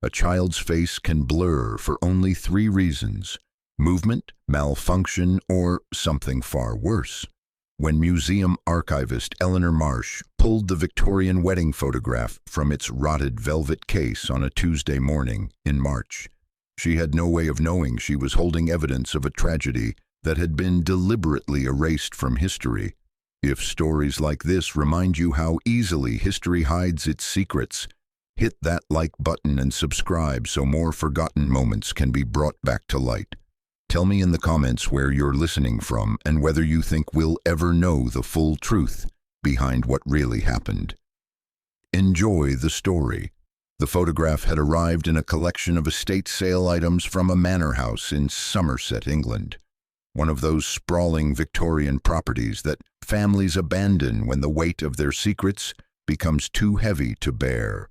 A child's face can blur for only three reasons: movement, malfunction, or something far worse. When museum archivist Eleanor Marsh pulled the Victorian wedding photograph from its rotted velvet case on a Tuesday morning in March, she had no way of knowing she was holding evidence of a tragedy that had been deliberately erased from history. If stories like this remind you how easily history hides its secrets, hit that like button and subscribe so more forgotten moments can be brought back to light. Tell me in the comments where you're listening from and whether you think we'll ever know the full truth behind what really happened. Enjoy the story. The photograph had arrived in a collection of estate sale items from a manor house in Somerset, England. One of those sprawling Victorian properties that families abandon when the weight of their secrets becomes too heavy to bear.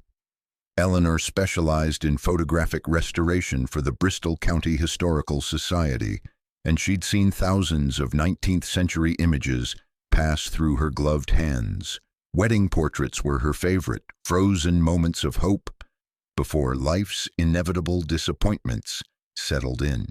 Eleanor specialized in photographic restoration for the Bristol County Historical Society, and she'd seen thousands of 19th century images pass through her gloved hands. Wedding portraits were her favorite, frozen moments of hope before life's inevitable disappointments settled in.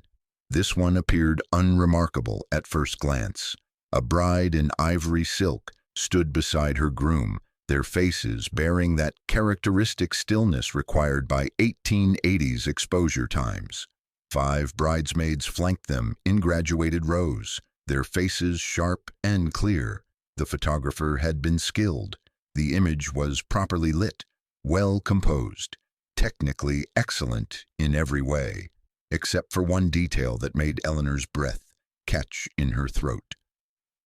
This one appeared unremarkable at first glance. A bride in ivory silk stood beside her groom, their faces bearing that characteristic stillness required by 1880s exposure times. 5 bridesmaids flanked them in graduated rows, their faces sharp and clear. The photographer had been skilled. The image was properly lit, well composed, technically excellent in every way, except for one detail that made Eleanor's breath catch in her throat.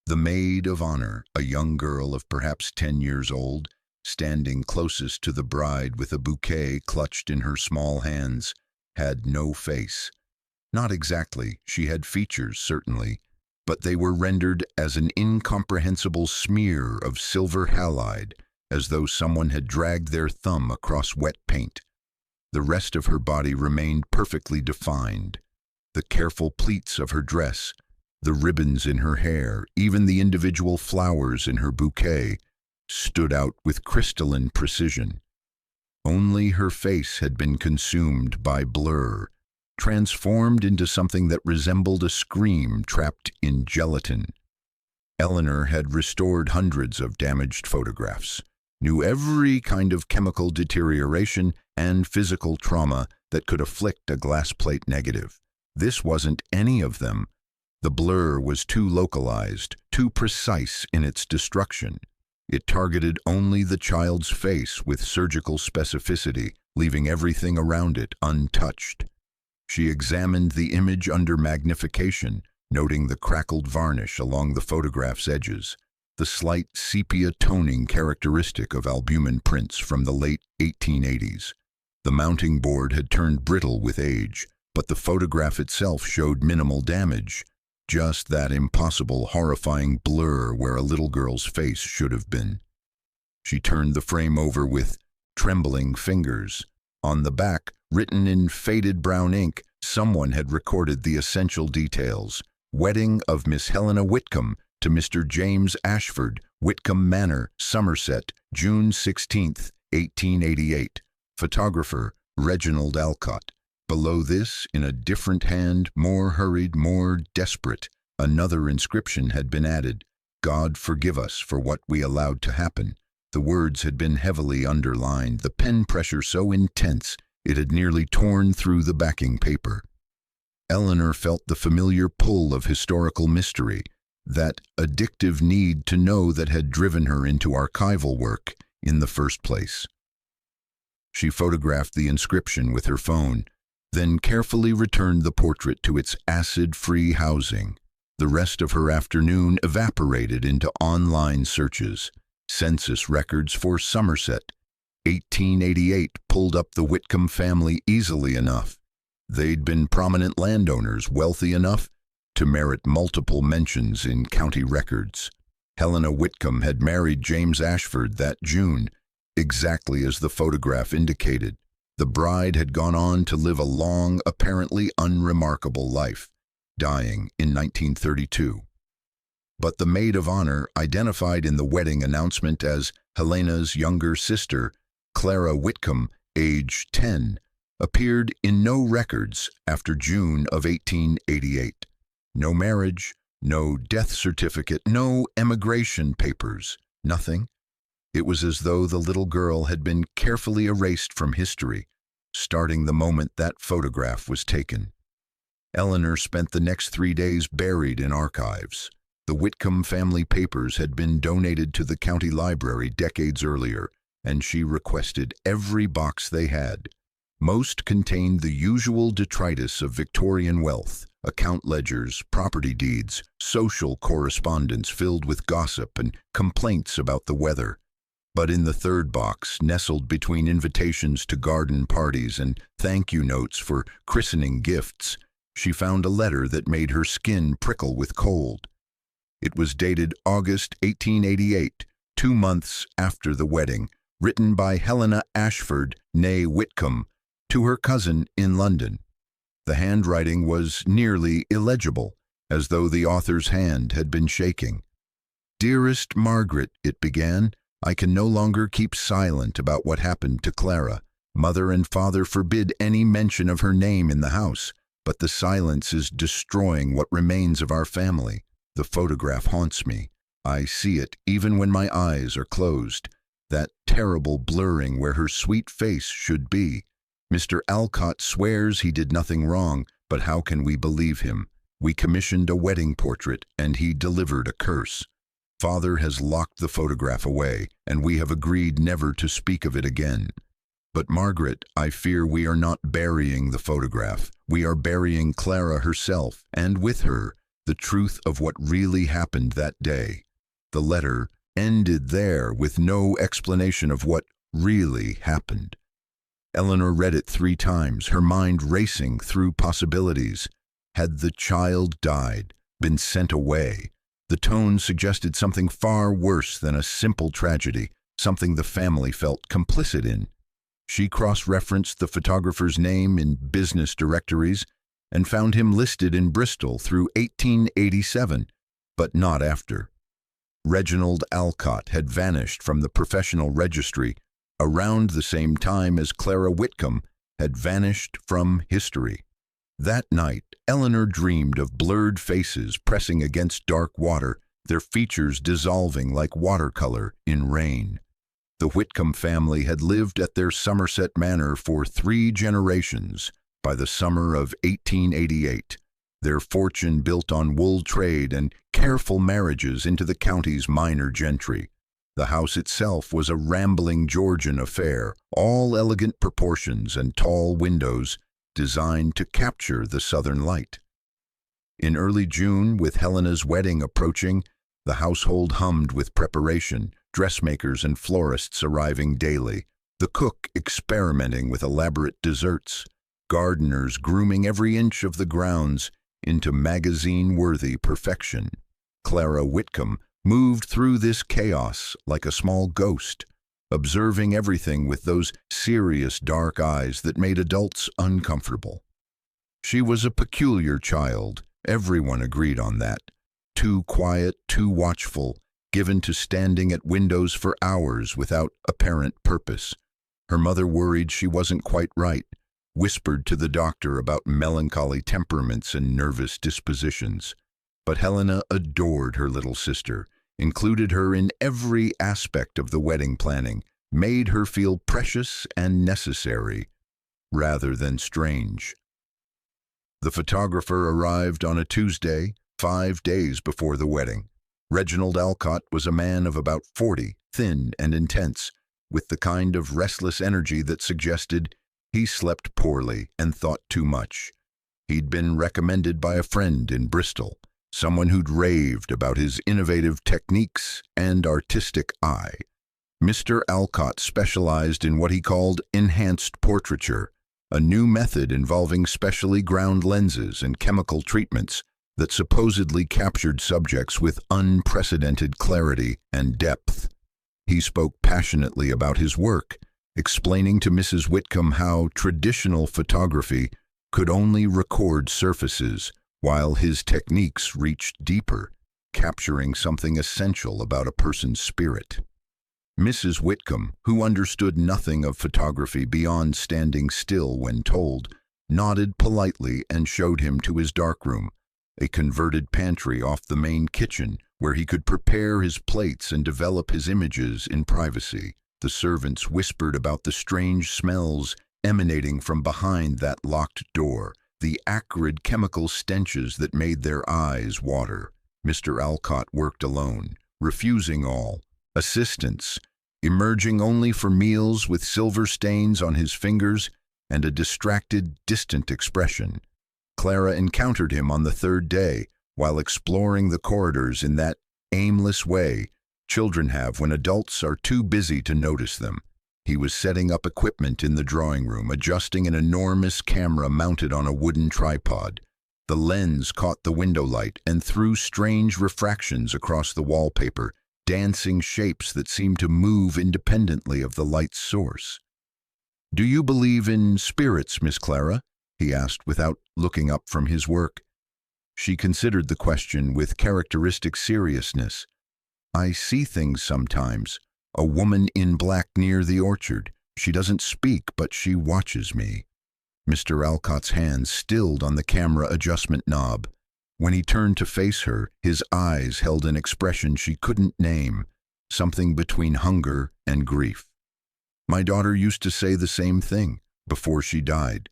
The Maid of Honor, a young girl of perhaps 10 years old, standing closest to the bride with a bouquet clutched in her small hands, had no face. Not exactly, she had features certainly, but they were rendered as an incomprehensible smear of silver halide, as though someone had dragged their thumb across wet paint. The rest of her body remained perfectly defined. The careful pleats of her dress, the ribbons in her hair, even the individual flowers in her bouquet, stood out with crystalline precision. Only her face had been consumed by blur, transformed into something that resembled a scream trapped in gelatin. Eleanor had restored hundreds of damaged photographs, knew every kind of chemical deterioration and physical trauma that could afflict a glass plate negative. This wasn't any of them. The blur was too localized, too precise in its destruction. It targeted only the child's face with surgical specificity, leaving everything around it untouched. She examined the image under magnification, noting the crackled varnish along the photograph's edges, the slight sepia toning characteristic of albumin prints from the late 1880s. The mounting board had turned brittle with age, but the photograph itself showed minimal damage. Just that impossible, horrifying blur where a little girl's face should have been. She turned the frame over with trembling fingers. On the back, written in faded brown ink, someone had recorded the essential details. Wedding of Miss Helena Whitcombe to Mr. James Ashford, Whitcombe Manor, Somerset, June 16, 1888. Photographer, Reginald Alcott. Below this, in a different hand, more hurried, more desperate, another inscription had been added. God forgive us for what we allowed to happen. The words had been heavily underlined, the pen pressure so intense it had nearly torn through the backing paper. Eleanor felt the familiar pull of historical mystery, that addictive need to know that had driven her into archival work in the first place. She photographed the inscription with her phone, then carefully returned the portrait to its acid-free housing. The rest of her afternoon evaporated into online searches. Census records for Somerset, 1888, pulled up the Whitcombe family easily enough. They'd been prominent landowners, wealthy enough to merit multiple mentions in county records. Helena Whitcombe had married James Ashford that June, exactly as the photograph indicated. The bride had gone on to live a long, apparently unremarkable life, dying in 1932. But the Maid of Honor, identified in the wedding announcement as Helena's younger sister, Clara Whitcombe, age 10, appeared in no records after June of 1888. No marriage, no death certificate, no emigration papers, nothing. It was as though the little girl had been carefully erased from history, starting the moment that photograph was taken. Eleanor spent the next 3 days buried in archives. The Whitcombe family papers had been donated to the county library decades earlier, and she requested every box they had. Most contained the usual detritus of Victorian wealth, account ledgers, property deeds, social correspondence filled with gossip and complaints about the weather. But in the third box, nestled between invitations to garden parties and thank-you notes for christening gifts, she found a letter that made her skin prickle with cold. It was dated August 1888, 2 months after the wedding, written by Helena Ashford, née Whitcombe, to her cousin in London. The handwriting was nearly illegible, as though the author's hand had been shaking. "Dearest Margaret," it began, "I can no longer keep silent about what happened to Clara. Mother and father forbid any mention of her name in the house, but the silence is destroying what remains of our family. The photograph haunts me. I see it even when my eyes are closed. That terrible blurring where her sweet face should be. Mr. Alcott swears he did nothing wrong, but how can we believe him? We commissioned a wedding portrait, and he delivered a curse. Father has locked the photograph away, and we have agreed never to speak of it again. But Margaret, I fear we are not burying the photograph. We are burying Clara herself, and with her, the truth of what really happened that day." The letter ended there with no explanation of what really happened. Eleanor read it 3 times, her mind racing through possibilities. Had the child died, been sent away? The tone suggested something far worse than a simple tragedy, something the family felt complicit in. She cross-referenced the photographer's name in business directories and found him listed in Bristol through 1887, but not after. Reginald Alcott had vanished from the professional registry around the same time as Clara Whitcombe had vanished from history. That night, Eleanor dreamed of blurred faces pressing against dark water, their features dissolving like watercolor in rain. The Whitcombe family had lived at their Somerset Manor for 3 generations. By the summer of 1888, their fortune built on wool trade and careful marriages into the county's minor gentry. The house itself was a rambling Georgian affair, all elegant proportions and tall windows designed to capture the southern light. In early June, with Helena's wedding approaching, the household hummed with preparation, dressmakers and florists arriving daily, the cook experimenting with elaborate desserts, gardeners grooming every inch of the grounds into magazine-worthy perfection. Clara Whitcombe moved through this chaos like a small ghost, observing everything with those serious dark eyes that made adults uncomfortable. She was a peculiar child, everyone agreed on that. Too quiet, too watchful, given to standing at windows for hours without apparent purpose. Her mother worried she wasn't quite right, whispered to the doctor about melancholy temperaments and nervous dispositions. But Helena adored her little sister, included her in every aspect of the wedding planning, made her feel precious and necessary, rather than strange. The photographer arrived on a Tuesday, 5 days before the wedding. Reginald Alcott was a man of about 40, thin and intense, with the kind of restless energy that suggested he slept poorly and thought too much. He'd been recommended by a friend in Bristol, someone who'd raved about his innovative techniques and artistic eye. Mr. Alcott specialized in what he called enhanced portraiture, a new method involving specially ground lenses and chemical treatments that supposedly captured subjects with unprecedented clarity and depth. He spoke passionately about his work, explaining to Mrs. Whitcombe how traditional photography could only record surfaces, while his techniques reached deeper, capturing something essential about a person's spirit. Mrs. Whitcombe, who understood nothing of photography beyond standing still when told, nodded politely and showed him to his darkroom, a converted pantry off the main kitchen where he could prepare his plates and develop his images in privacy. The servants whispered about the strange smells emanating from behind that locked door, the acrid chemical stenches that made their eyes water. Mr. Alcott worked alone, refusing all assistance, emerging only for meals with silver stains on his fingers and a distracted, distant expression. Clara encountered him on the third day, while exploring the corridors in that aimless way children have when adults are too busy to notice them. He was setting up equipment in the drawing room, adjusting an enormous camera mounted on a wooden tripod. The lens caught the window light and threw strange refractions across the wallpaper, dancing shapes that seemed to move independently of the light's source. "Do you believe in spirits, Miss Clara?" he asked without looking up from his work. She considered the question with characteristic seriousness. "I see things sometimes. A woman in black near the orchard. She doesn't speak, but she watches me." Mr. Alcott's hands stilled on the camera adjustment knob. When he turned to face her, his eyes held an expression she couldn't name, something between hunger and grief. "My daughter used to say the same thing before she died."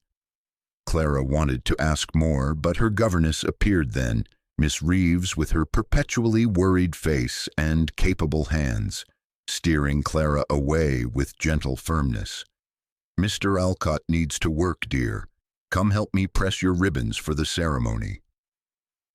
Clara wanted to ask more, but her governess appeared then, Miss Reeves with her perpetually worried face and capable hands, steering Clara away with gentle firmness. "Mr. Alcott needs to work, dear. Come help me press your ribbons for the ceremony."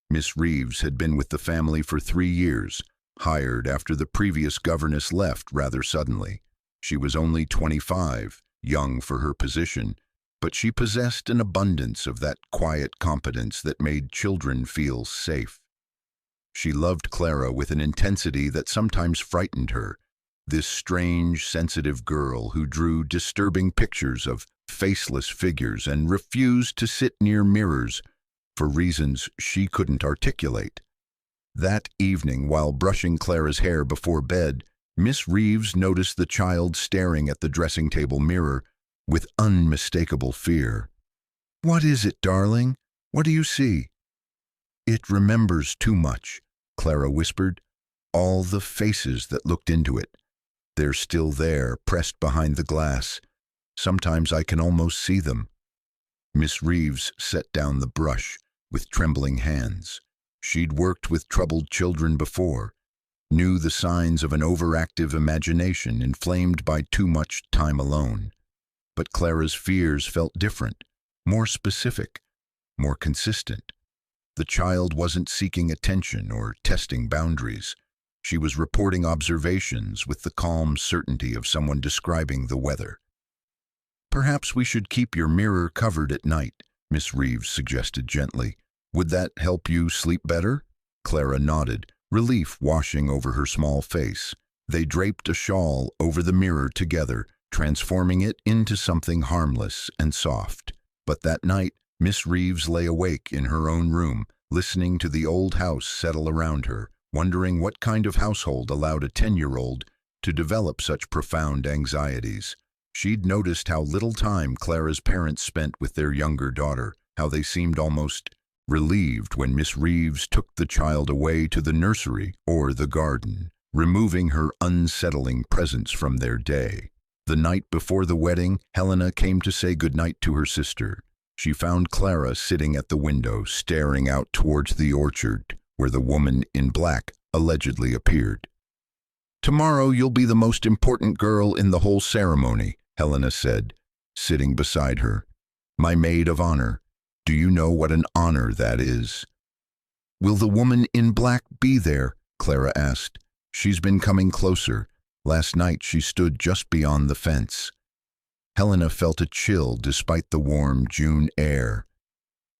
Miss Reeves had been with the family for 3 years, hired after the previous governess left rather suddenly. She was only 25, young for her position, but she possessed an abundance of that quiet competence that made children feel safe. She loved Clara with an intensity that sometimes frightened her, this strange, sensitive girl who drew disturbing pictures of faceless figures and refused to sit near mirrors for reasons she couldn't articulate. That evening, while brushing Clara's hair before bed, Miss Reeves noticed the child staring at the dressing table mirror with unmistakable fear. "What is it, darling? What do you see?" "It remembers too much," Clara whispered. "All the faces that looked into it. They're still there, pressed behind the glass. Sometimes I can almost see them." Miss Reeves set down the brush with trembling hands. She'd worked with troubled children before, knew the signs of an overactive imagination inflamed by too much time alone. But Clara's fears felt different, more specific, more consistent. The child wasn't seeking attention or testing boundaries. She was reporting observations with the calm certainty of someone describing the weather. "Perhaps we should keep your mirror covered at night," Miss Reeves suggested gently. "Would that help you sleep better?" Clara nodded, relief washing over her small face. They draped a shawl over the mirror together, transforming it into something harmless and soft. But that night, Miss Reeves lay awake in her own room, listening to the old house settle around her, wondering what kind of household allowed a 10-year-old to develop such profound anxieties. She'd noticed how little time Clara's parents spent with their younger daughter, how they seemed almost relieved when Miss Reeves took the child away to the nursery or the garden, removing her unsettling presence from their day. The night before the wedding, Helena came to say goodnight to her sister. She found Clara sitting at the window, staring out towards the orchard, where the woman in black allegedly appeared. "Tomorrow you'll be the most important girl in the whole ceremony," Helena said, sitting beside her. "My maid of honor. Do you know what an honor that is?" "Will the woman in black be there?" Clara asked. "She's been coming closer. Last night she stood just beyond the fence." Helena felt a chill despite the warm June air.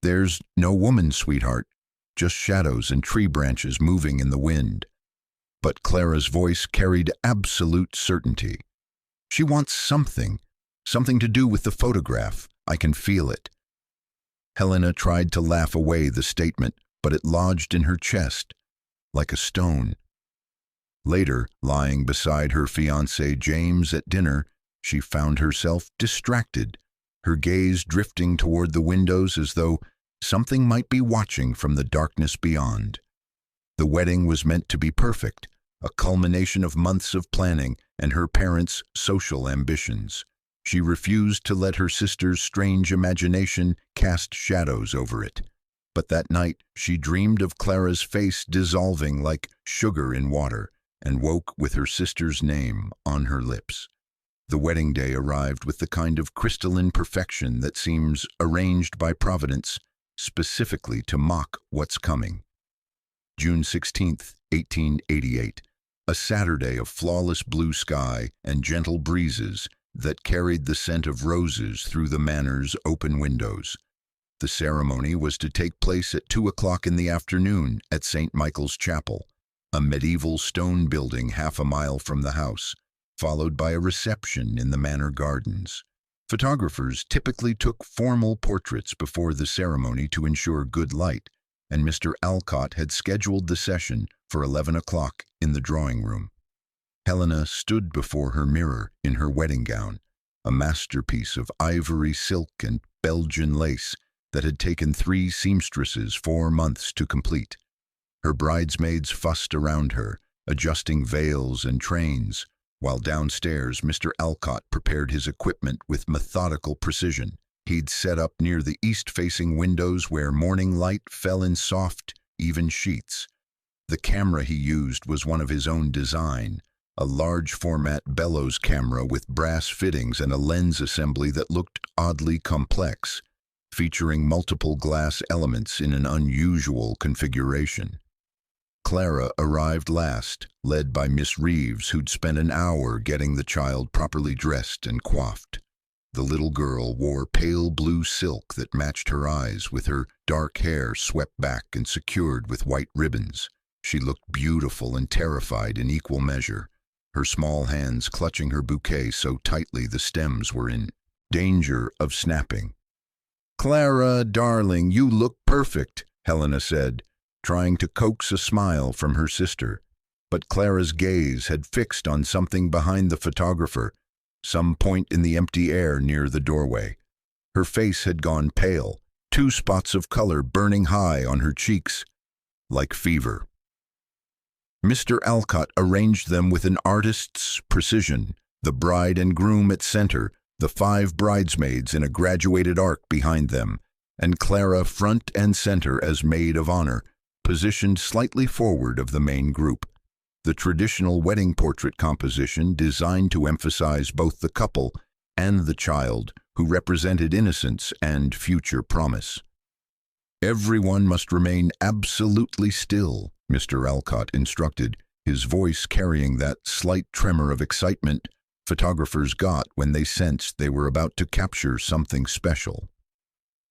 "There's no woman, sweetheart, just shadows and tree branches moving in the wind." But Clara's voice carried absolute certainty. "She wants something to do with the photograph. I can feel it." Helena tried to laugh away the statement, but it lodged in her chest like a stone. Later, lying beside her fiancé James at dinner, she found herself distracted, her gaze drifting toward the windows as though something might be watching from the darkness beyond. The wedding was meant to be perfect, a culmination of months of planning and her parents' social ambitions. She refused to let her sister's strange imagination cast shadows over it. But that night, she dreamed of Clara's face dissolving like sugar in water and woke with her sister's name on her lips. The wedding day arrived with the kind of crystalline perfection that seems arranged by Providence specifically to mock what's coming. June 16, 1888, a Saturday of flawless blue sky and gentle breezes that carried the scent of roses through the manor's open windows. The ceremony was to take place at 2 o'clock in the afternoon at St. Michael's Chapel, a medieval stone building half a mile from the house, followed by a reception in the manor gardens. Photographers typically took formal portraits before the ceremony to ensure good light, and Mr. Alcott had scheduled the session for 11 o'clock in the drawing room. Helena stood before her mirror in her wedding gown, a masterpiece of ivory silk and Belgian lace that had taken 3 seamstresses 4 months to complete. Her bridesmaids fussed around her, adjusting veils and trains, while downstairs Mr. Alcott prepared his equipment with methodical precision. He'd set up near the east-facing windows where morning light fell in soft, even sheets. The camera he used was one of his own design, a large-format bellows camera with brass fittings and a lens assembly that looked oddly complex, featuring multiple glass elements in an unusual configuration. Clara arrived last, led by Miss Reeves, who'd spent an hour getting the child properly dressed and coiffed. The little girl wore pale blue silk that matched her eyes, with her dark hair swept back and secured with white ribbons. She looked beautiful and terrified in equal measure, her small hands clutching her bouquet so tightly the stems were in danger of snapping. "Clara, darling, you look perfect," Helena said, trying to coax a smile from her sister. But Clara's gaze had fixed on something behind the photographer, some point in the empty air near the doorway. Her face had gone pale, 2 spots of color burning high on her cheeks, like fever. Mr. Alcott arranged them with an artist's precision, the bride and groom at center, the 5 bridesmaids in a graduated arc behind them, and Clara front and center as Maid of Honor, positioned slightly forward of the main group. The traditional wedding portrait composition designed to emphasize both the couple and the child, who represented innocence and future promise. "Everyone must remain absolutely still," Mr. Alcott instructed, his voice carrying that slight tremor of excitement photographers got when they sensed they were about to capture something special.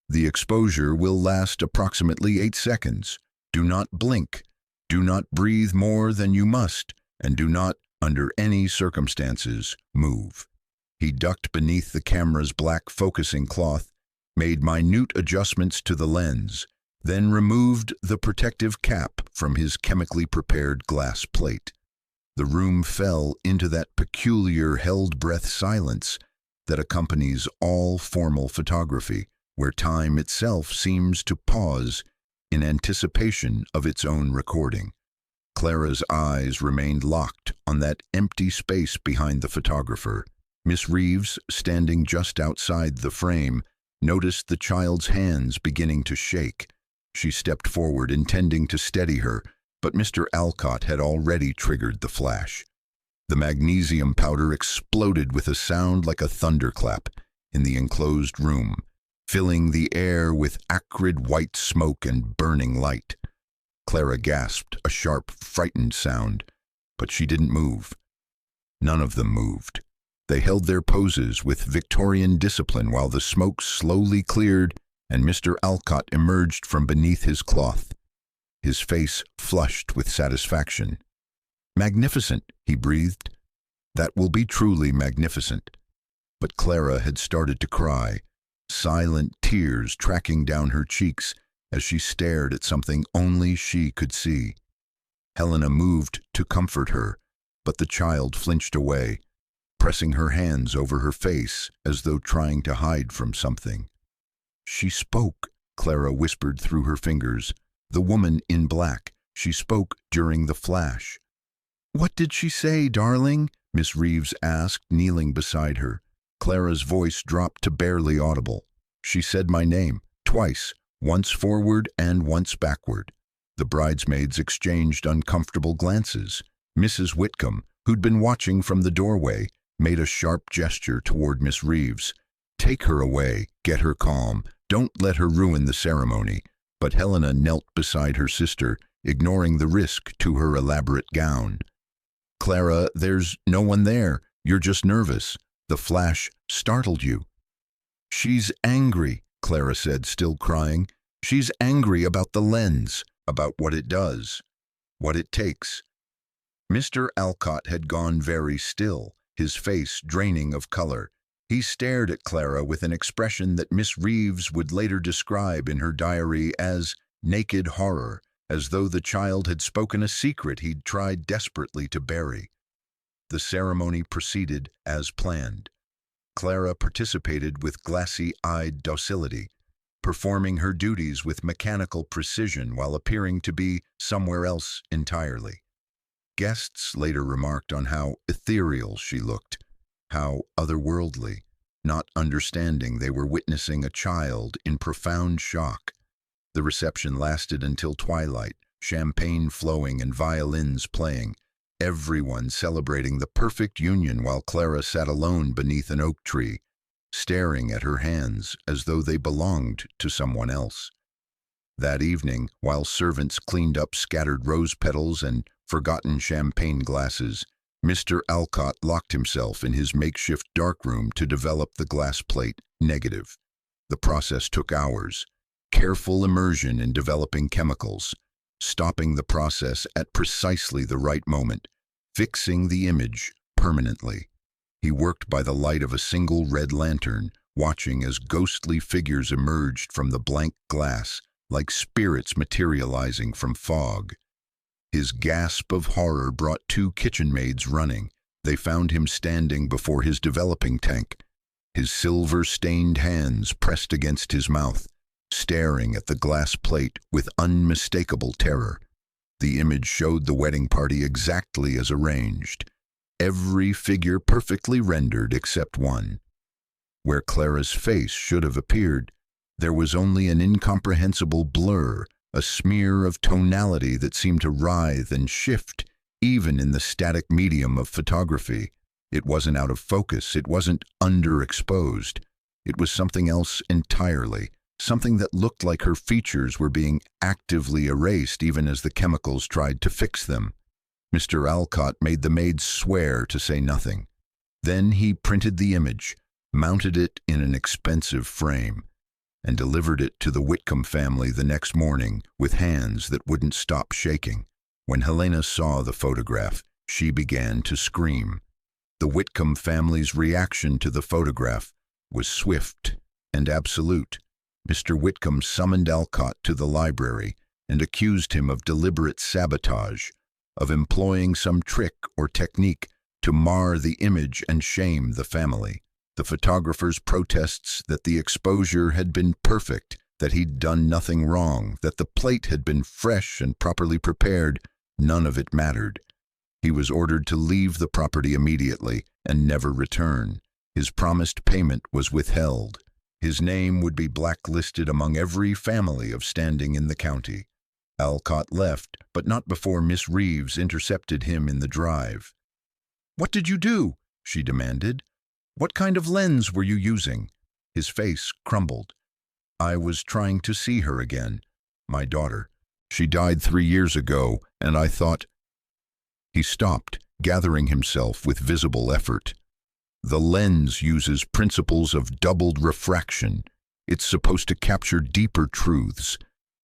"The exposure will last approximately 8 seconds. Do not blink, do not breathe more than you must, and do not, under any circumstances, move." He ducked beneath the camera's black focusing cloth, made minute adjustments to the lens, then removed the protective cap from his chemically prepared glass plate. The room fell into that peculiar held-breath silence that accompanies all formal photography, where time itself seems to pause in anticipation of its own recording. Clara's eyes remained locked on that empty space behind the photographer. Miss Reeves, standing just outside the frame, noticed the child's hands beginning to shake. She stepped forward, intending to steady her, but Mr. Alcott had already triggered the flash. The magnesium powder exploded with a sound like a thunderclap in the enclosed room, filling the air with acrid white smoke and burning light. Clara gasped a sharp, frightened sound, but she didn't move. None of them moved. They held their poses with Victorian discipline while the smoke slowly cleared and Mr. Alcott emerged from beneath his cloth, his face flushed with satisfaction. "Magnificent," he breathed. "That will be truly magnificent." But Clara had started to cry, silent tears tracking down her cheeks as she stared at something only she could see. Helena moved to comfort her, but the child flinched away, pressing her hands over her face as though trying to hide from something. "She spoke," Clara whispered through her fingers. "The woman in black. She spoke during the flash." "What did she say, darling?" Miss Reeves asked, kneeling beside her. Clara's voice dropped to barely audible. "She said my name, twice, once forward and once backward." The bridesmaids exchanged uncomfortable glances. Mrs. Whitcombe, who'd been watching from the doorway, made a sharp gesture toward Miss Reeves. "Take her away, get her calm, don't let her ruin the ceremony." But Helena knelt beside her sister, ignoring the risk to her elaborate gown. "Clara, there's no one there. You're just nervous. The flash startled you." "She's angry," Clara said, still crying. "She's angry about the lens, about what it does, what it takes." Mr. Alcott had gone very still, his face draining of color. He stared at Clara with an expression that Miss Reeves would later describe in her diary as naked horror, as though the child had spoken a secret he'd tried desperately to bury. The ceremony proceeded as planned. Clara participated with glassy-eyed docility, performing her duties with mechanical precision while appearing to be somewhere else entirely. Guests later remarked on how ethereal she looked, how otherworldly, not understanding they were witnessing a child in profound shock. The reception lasted until twilight, champagne flowing and violins playing, everyone celebrating the perfect union while Clara sat alone beneath an oak tree, staring at her hands as though they belonged to someone else. That evening, while servants cleaned up scattered rose petals and forgotten champagne glasses, Mr. Alcott locked himself in his makeshift darkroom to develop the glass plate negative. The process took hours, careful immersion in developing chemicals, stopping the process at precisely the right moment, fixing the image permanently. He worked by the light of a single red lantern, watching as ghostly figures emerged from the blank glass, like spirits materializing from fog. His gasp of horror brought two kitchen maids running. They found him standing before his developing tank, his silver-stained hands pressed against his mouth, staring at the glass plate with unmistakable terror. The image showed the wedding party exactly as arranged, every figure perfectly rendered except one. Where Clara's face should have appeared, there was only an incomprehensible blur, a smear of tonality that seemed to writhe and shift, even in the static medium of photography. It wasn't out of focus, it wasn't underexposed. It was something else entirely, something that looked like her features were being actively erased even as the chemicals tried to fix them. Mr. Alcott made the maids swear to say nothing. Then he printed the image, mounted it in an expensive frame, and delivered it to the Whitcombe family the next morning with hands that wouldn't stop shaking. When Helena saw the photograph, she began to scream. The Whitcombe family's reaction to the photograph was swift and absolute. Mr. Whitcombe summoned Alcott to the library and accused him of deliberate sabotage, of employing some trick or technique to mar the image and shame the family. The photographer's protests that the exposure had been perfect, that he'd done nothing wrong, that the plate had been fresh and properly prepared, none of it mattered. He was ordered to leave the property immediately and never return. His promised payment was withheld. His name would be blacklisted among every family of standing in the county. Alcott left, but not before Miss Reeves intercepted him in the drive. "What did you do?" she demanded. "What kind of lens were you using?" His face crumbled. "I was trying to see her again. My daughter. She died 3 years ago, and I thought—" He stopped, gathering himself with visible effort. "The lens uses principles of doubled refraction. It's supposed to capture deeper truths,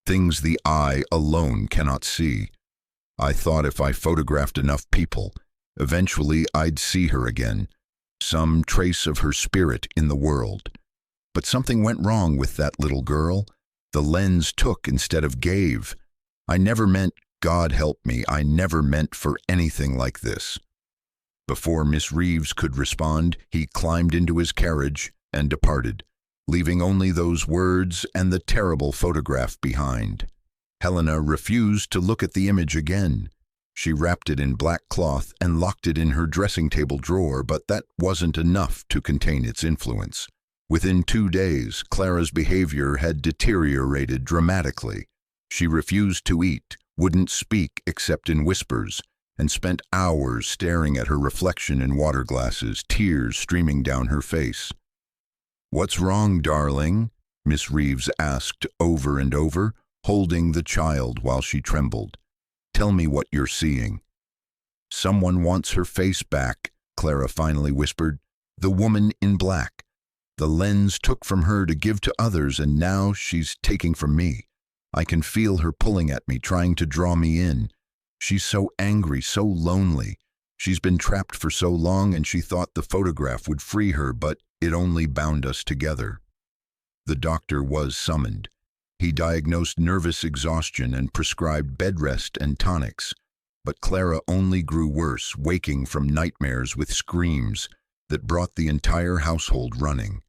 things the eye alone cannot see. I thought if I photographed enough people, eventually I'd see her again, some trace of her spirit in the world. But something went wrong with that little girl. The lens took instead of gave. I never meant, God help me, I never meant for anything like this." Before Miss Reeves could respond, he climbed into his carriage and departed, leaving only those words and the terrible photograph behind. Helena refused to look at the image again. She wrapped it in black cloth and locked it in her dressing table drawer, but that wasn't enough to contain its influence. Within 2 days, Clara's behavior had deteriorated dramatically. She refused to eat, wouldn't speak except in whispers, and spent hours staring at her reflection in water glasses, tears streaming down her face. "What's wrong, darling?" Miss Reeves asked over and over, holding the child while she trembled. "Tell me what you're seeing." "Someone wants her face back," Clara finally whispered. "The woman in black. The lens took from her to give to others, and now she's taking from me. I can feel her pulling at me, trying to draw me in. She's so angry, so lonely. She's been trapped for so long, and she thought the photograph would free her, but it only bound us together." The doctor was summoned. He diagnosed nervous exhaustion and prescribed bed rest and tonics. But Clara only grew worse, waking from nightmares with screams that brought the entire household running.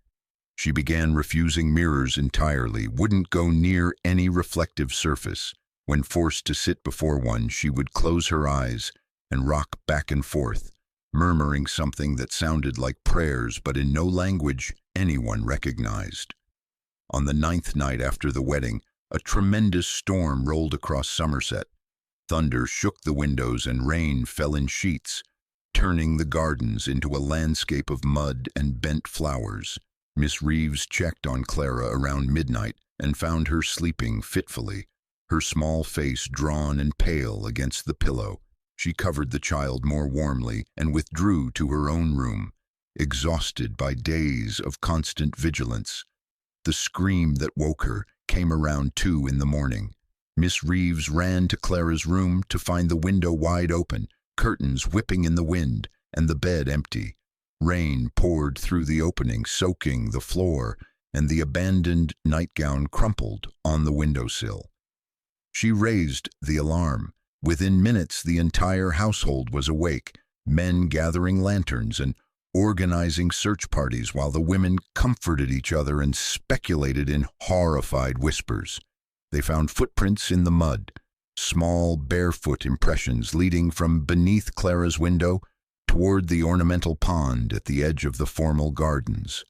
She began refusing mirrors entirely, wouldn't go near any reflective surface. When forced to sit before one, she would close her eyes and rock back and forth, murmuring something that sounded like prayers, but in no language anyone recognized. On the 9th night after the wedding, a tremendous storm rolled across Somerset. Thunder shook the windows and rain fell in sheets, turning the gardens into a landscape of mud and bent flowers. Miss Reeves checked on Clara around midnight and found her sleeping fitfully, her small face drawn and pale against the pillow. She covered the child more warmly and withdrew to her own room, exhausted by days of constant vigilance. The scream that woke her came around 2 in the morning. Miss Reeves ran to Clara's room to find the window wide open, curtains whipping in the wind, and the bed empty. Rain poured through the opening, soaking the floor, and the abandoned nightgown crumpled on the windowsill. She raised the alarm. Within minutes, the entire household was awake, men gathering lanterns and organizing search parties while the women comforted each other and speculated in horrified whispers. They found footprints in the mud, small barefoot impressions leading from beneath Clara's window toward the ornamental pond at the edge of the formal gardens.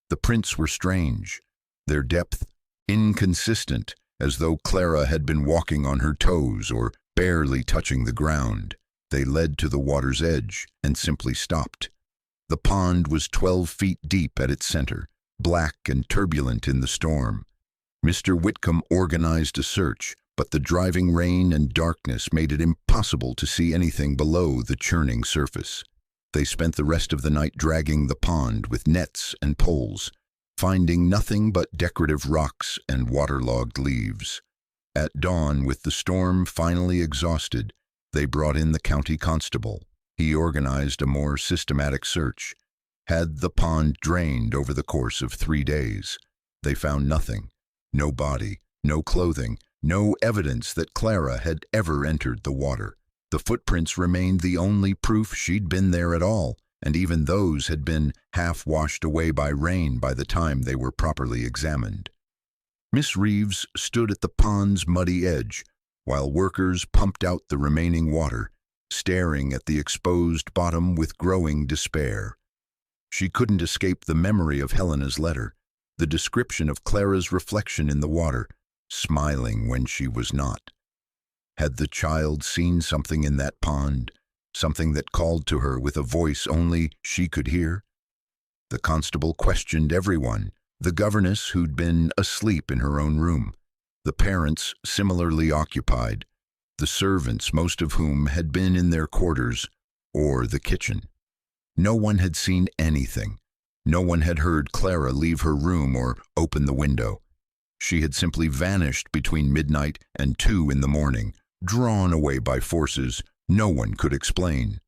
The prints were strange, their depth inconsistent, as though Clara had been walking on her toes or barely touching the ground. They led to the water's edge and simply stopped. The pond was 12 feet deep at its center, black and turbulent in the storm. Mr. Whitcombe organized a search, but the driving rain and darkness made it impossible to see anything below the churning surface. They spent the rest of the night dragging the pond with nets and poles, finding nothing but decorative rocks and waterlogged leaves. At dawn, with the storm finally exhausted, they brought in the county constable. He organized a more systematic search, had the pond drained over the course of 3 days. They found nothing, no body, no clothing, no evidence that Clara had ever entered the water. The footprints remained the only proof she'd been there at all, and even those had been half washed away by rain by the time they were properly examined. Miss Reeves stood at the pond's muddy edge, while workers pumped out the remaining water, staring at the exposed bottom with growing despair. She couldn't escape the memory of Helena's letter, the description of Clara's reflection in the water, smiling when she was not. Had the child seen something in that pond, something that called to her with a voice only she could hear? The constable questioned everyone, the governess who'd been asleep in her own room, the parents similarly occupied, the servants, most of whom had been in their quarters or the kitchen. No one had seen anything. No one had heard Clara leave her room or open the window. She had simply vanished between midnight and 2 in the morning, drawn away by forces no one could explain.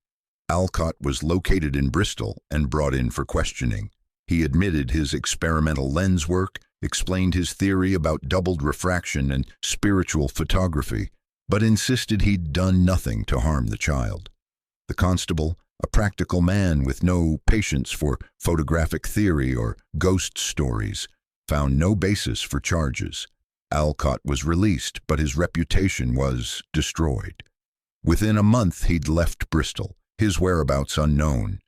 Alcott was located in Bristol and brought in for questioning. He admitted his experimental lens work, explained his theory about doubled refraction and spiritual photography, but insisted he'd done nothing to harm the child. The constable, A practical man with no patience for photographic theory or ghost stories found no basis for charges. Alcott was released, but his reputation was destroyed. Within a month, he'd left Bristol, his whereabouts unknown.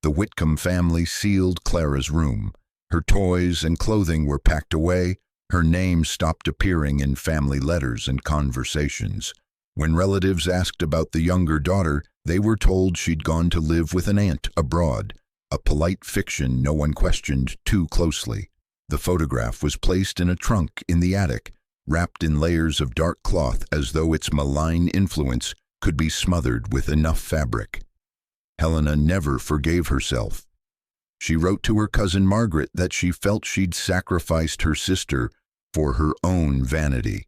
The Whitcombe family sealed Clara's room. Her toys and clothing were packed away. Her name stopped appearing in family letters and conversations. When relatives asked about the younger daughter, they were told she'd gone to live with an aunt abroad, a polite fiction no one questioned too closely. The photograph was placed in a trunk in the attic, wrapped in layers of dark cloth as though its malign influence could be smothered with enough fabric. Helena never forgave herself. She wrote to her cousin Margaret that she felt she'd sacrificed her sister for her own vanity,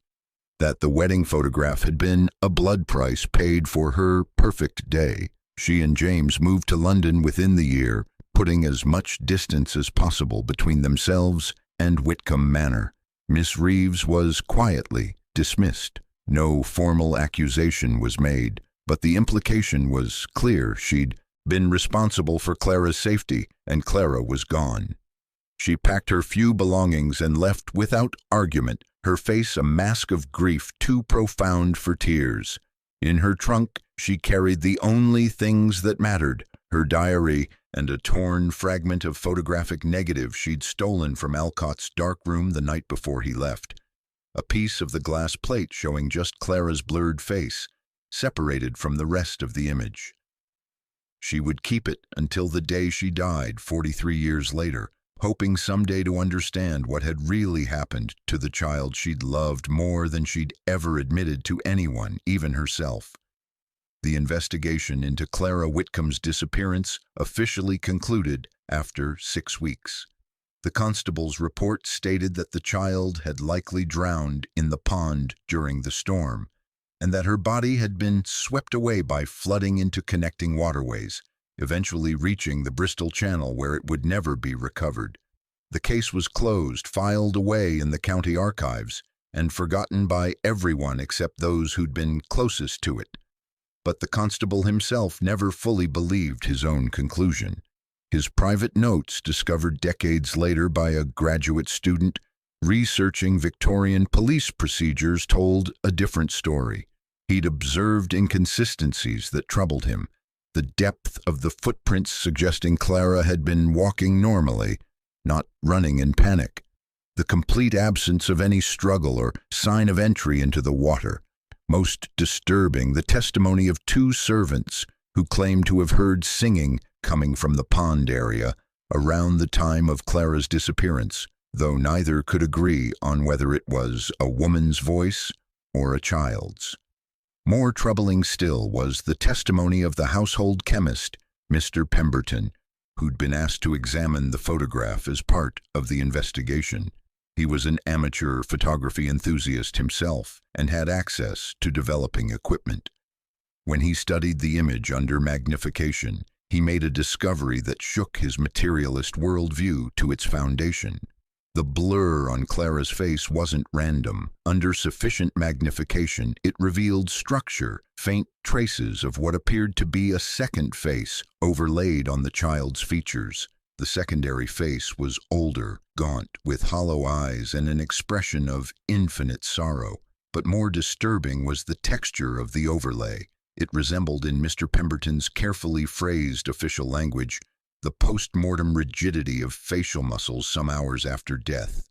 that the wedding photograph had been a blood price paid for her perfect day. She and James moved to London within the year, putting as much distance as possible between themselves and Whitcombe Manor. Miss Reeves was quietly dismissed. No formal accusation was made, but the implication was clear. She'd been responsible for Clara's safety, and Clara was gone. She packed her few belongings and left without argument, her face a mask of grief too profound for tears. In her trunk, she carried the only things that mattered, her diary and a torn fragment of photographic negative she'd stolen from Alcott's dark room the night before he left. A piece of the glass plate showing just Clara's blurred face, separated from the rest of the image. She would keep it until the day she died 43 years later, hoping someday to understand what had really happened to the child she'd loved more than she'd ever admitted to anyone, even herself. The investigation into Clara Whitcombe's disappearance officially concluded after 6 weeks. The constable's report stated that the child had likely drowned in the pond during the storm, and that her body had been swept away by flooding into connecting waterways, eventually reaching the Bristol Channel where it would never be recovered. The case was closed, filed away in the county archives, and forgotten by everyone except those who'd been closest to it. But the constable himself never fully believed his own conclusion. His private notes, discovered decades later by a graduate student researching Victorian police procedures, told a different story. He'd observed inconsistencies that troubled him, the depth of the footprints suggesting Clara had been walking normally, not running in panic, the complete absence of any struggle or sign of entry into the water. Most disturbing, the testimony of 2 servants who claimed to have heard singing coming from the pond area around the time of Clara's disappearance, though neither could agree on whether it was a woman's voice or a child's. More troubling still was the testimony of the household chemist, Mr. Pemberton, who'd been asked to examine the photograph as part of the investigation. He was an amateur photography enthusiast himself and had access to developing equipment. When he studied the image under magnification, he made a discovery that shook his materialist worldview to its foundation. The blur on Clara's face wasn't random. Under sufficient magnification, it revealed structure, faint traces of what appeared to be a second face overlaid on the child's features. The secondary face was older, gaunt, with hollow eyes and an expression of infinite sorrow. But more disturbing was the texture of the overlay. It resembled, in Mr. Pemberton's carefully phrased official language, the post-mortem rigidity of facial muscles some hours after death.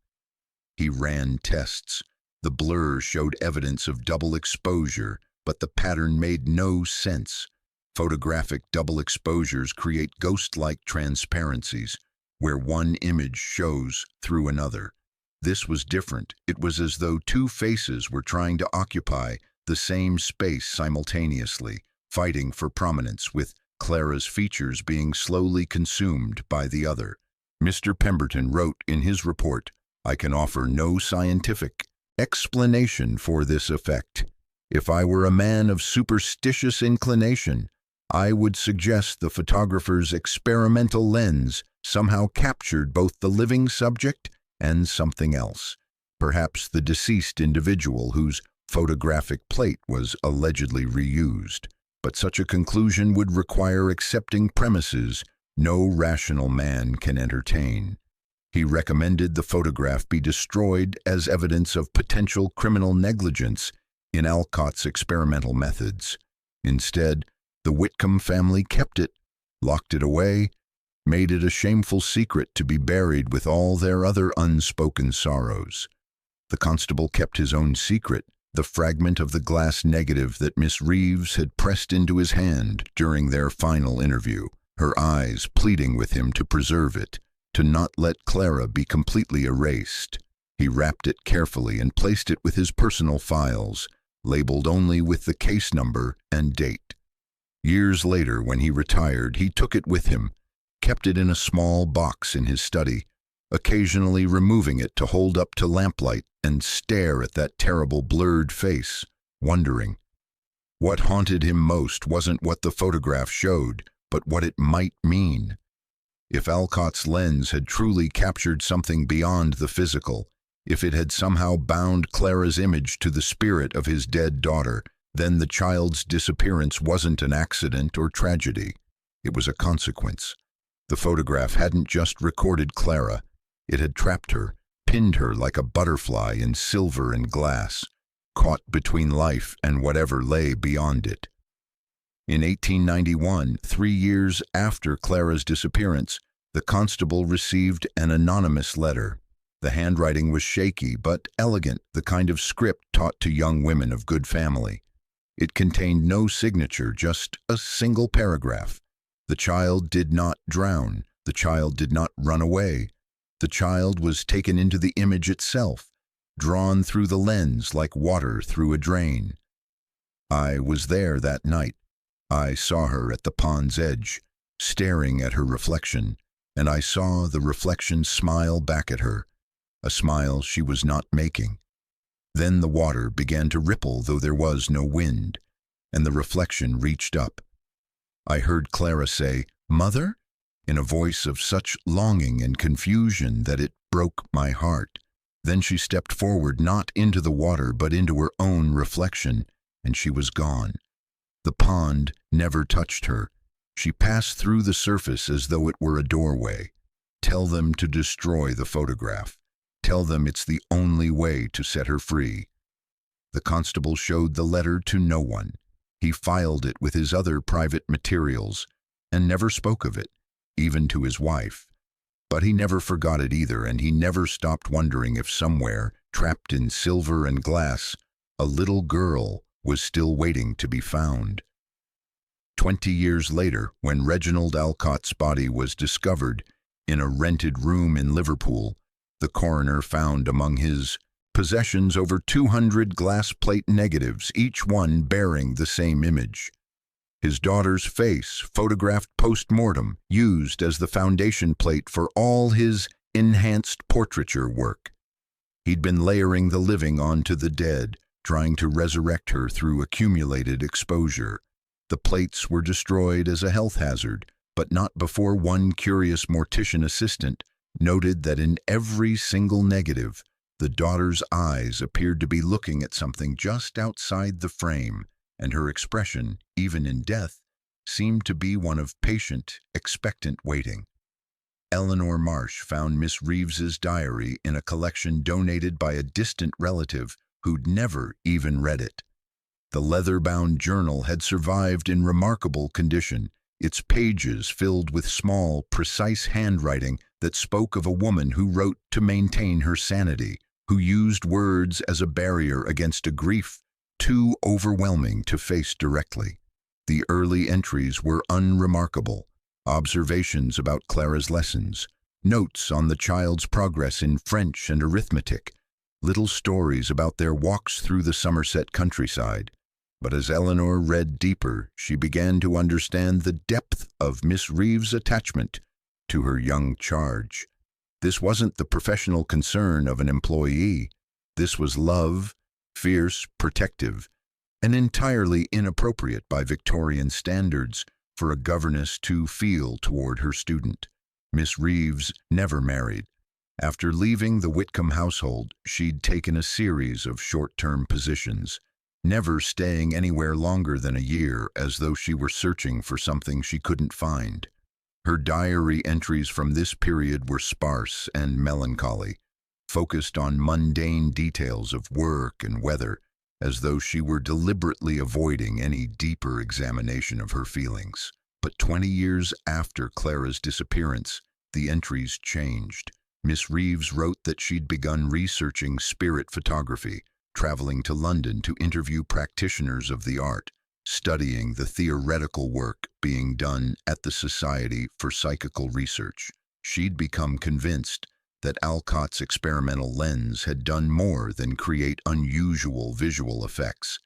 He ran tests. The blur showed evidence of double exposure, but the pattern made no sense. Photographic double exposures create ghost-like transparencies, where one image shows through another. This was different. It was as though 2 faces were trying to occupy the same space simultaneously, fighting for prominence, with Clara's features being slowly consumed by the other. Mr. Pemberton wrote in his report, "I can offer no scientific explanation for this effect. If I were a man of superstitious inclination, I would suggest the photographer's experimental lens somehow captured both the living subject and something else, perhaps the deceased individual whose photographic plate was allegedly reused." but such a conclusion would require accepting premises no rational man can entertain. He recommended the photograph be destroyed as evidence of potential criminal negligence in Alcott's experimental methods. Instead, the Whitcombe family kept it, locked it away, made it a shameful secret to be buried with all their other unspoken sorrows. The constable kept his own secret, the fragment of the glass negative that Miss Reeves had pressed into his hand during their final interview, her eyes pleading with him to preserve it, to not let Clara be completely erased. He wrapped it carefully and placed it with his personal files, labeled only with the case number and date. Years later, when he retired, he took it with him, kept it in a small box in his study, occasionally removing it to hold up to lamplight and stare at that terrible blurred face, wondering. What haunted him most wasn't what the photograph showed, but what it might mean. If Alcott's lens had truly captured something beyond the physical, if it had somehow bound Clara's image to the spirit of his dead daughter, then the child's disappearance wasn't an accident or tragedy. It was a consequence. The photograph hadn't just recorded Clara. It had trapped her, pinned her like a butterfly in silver and glass, caught between life and whatever lay beyond it. In 1891, 3 years after Clara's disappearance, the constable received an anonymous letter. The handwriting was shaky but elegant, the kind of script taught to young women of good family. It contained no signature, just a single paragraph. The child did not drown. The child did not run away. The child was taken into the image itself, drawn through the lens like water through a drain. I was there that night. I saw her at the pond's edge, staring at her reflection, and I saw the reflection smile back at her, a smile she was not making. Then the water began to ripple, though there was no wind, and the reflection reached up. I heard Clara say, "Mother?" in a voice of such longing and confusion that it broke my heart. Then she stepped forward, not into the water, but into her own reflection, and she was gone. The pond never touched her. She passed through the surface as though it were a doorway. Tell them to destroy the photograph. Tell them it's the only way to set her free. The constable showed the letter to no one. He filed it with his other private materials and never spoke of it, even to his wife. But he never forgot it either, and he never stopped wondering if somewhere, trapped in silver and glass, a little girl was still waiting to be found. 20 years later, when Reginald Alcott's body was discovered in a rented room in Liverpool, the coroner found among his possessions over 200 glass plate negatives, each one bearing the same image. His daughter's face, photographed post-mortem, used as the foundation plate for all his enhanced portraiture work. He'd been layering the living onto the dead, trying to resurrect her through accumulated exposure. The plates were destroyed as a health hazard, but not before one curious mortician assistant noted that in every single negative, the daughter's eyes appeared to be looking at something just outside the frame, and her expression, even in death, seemed to be one of patient, expectant waiting. Eleanor Marsh found Miss Reeves's diary in a collection donated by a distant relative who'd never even read it. The leather-bound journal had survived in remarkable condition, its pages filled with small, precise handwriting that spoke of a woman who wrote to maintain her sanity, who used words as a barrier against a grief too overwhelming to face directly. The early entries were unremarkable. Observations about Clara's lessons, notes on the child's progress in French and arithmetic, little stories about their walks through the Somerset countryside. But as Eleanor read deeper, she began to understand the depth of Miss Reeves's attachment to her young charge. This wasn't the professional concern of an employee. This was love, fierce, protective, and entirely inappropriate by Victorian standards for a governess to feel toward her student. Miss Reeves never married. After leaving the Whitcombe household, she'd taken a series of short-term positions. never staying anywhere longer than a year, as though she were searching for something she couldn't find. Her diary entries from this period were sparse and melancholy, focused on mundane details of work and weather, as though she were deliberately avoiding any deeper examination of her feelings. But 20 years after Clara's disappearance, the entries changed. Miss Reeves wrote that she'd begun researching spirit photography, traveling to London to interview practitioners of the art, studying the theoretical work being done at the Society for Psychical Research. She'd become convinced that Alcott's experimental lens had done more than create unusual visual effects.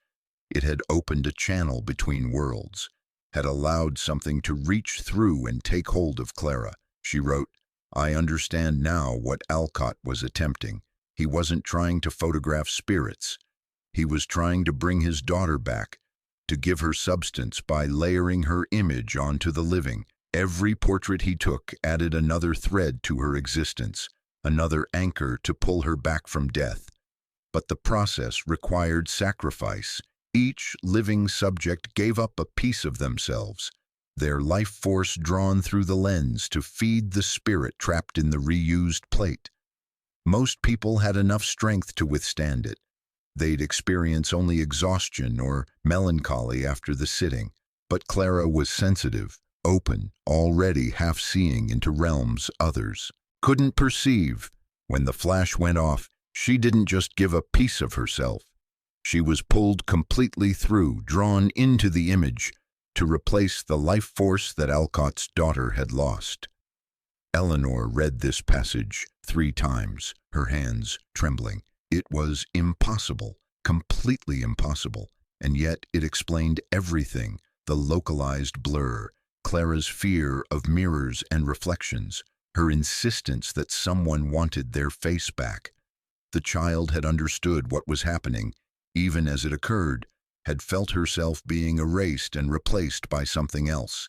It had opened a channel between worlds, had allowed something to reach through and take hold of Clara. She wrote, "I understand now what Alcott was attempting. He wasn't trying to photograph spirits. He was trying to bring his daughter back, to give her substance by layering her image onto the living. Every portrait he took added another thread to her existence, another anchor to pull her back from death. But the process required sacrifice. Each living subject gave up a piece of themselves, their life force drawn through the lens to feed the spirit trapped in the reused plate. Most people had enough strength to withstand it. They'd experience only exhaustion or melancholy after the sitting. But Clara was sensitive, open, already half-seeing into realms others couldn't perceive. When the flash went off, she didn't just give a piece of herself. She was pulled completely through, drawn into the image, to replace the life force that Alcott's daughter had lost. Eleanor read this passage 3 times, her hands trembling. It was impossible, completely impossible, and yet it explained everything: the localized blur, Clara's fear of mirrors and reflections, her insistence that someone wanted their face back. The child had understood what was happening, even as it occurred, had felt herself being erased and replaced by something else.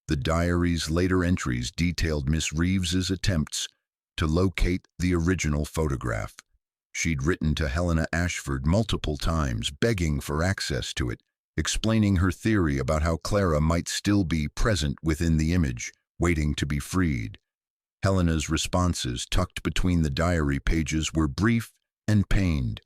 The diary's later entries detailed Miss Reeves's attempts to locate the original photograph. She'd written to Helena Ashford multiple times, begging for access to it, explaining her theory about how Clara might still be present within the image, waiting to be freed. Helena's responses, tucked between the diary pages, were brief and pained.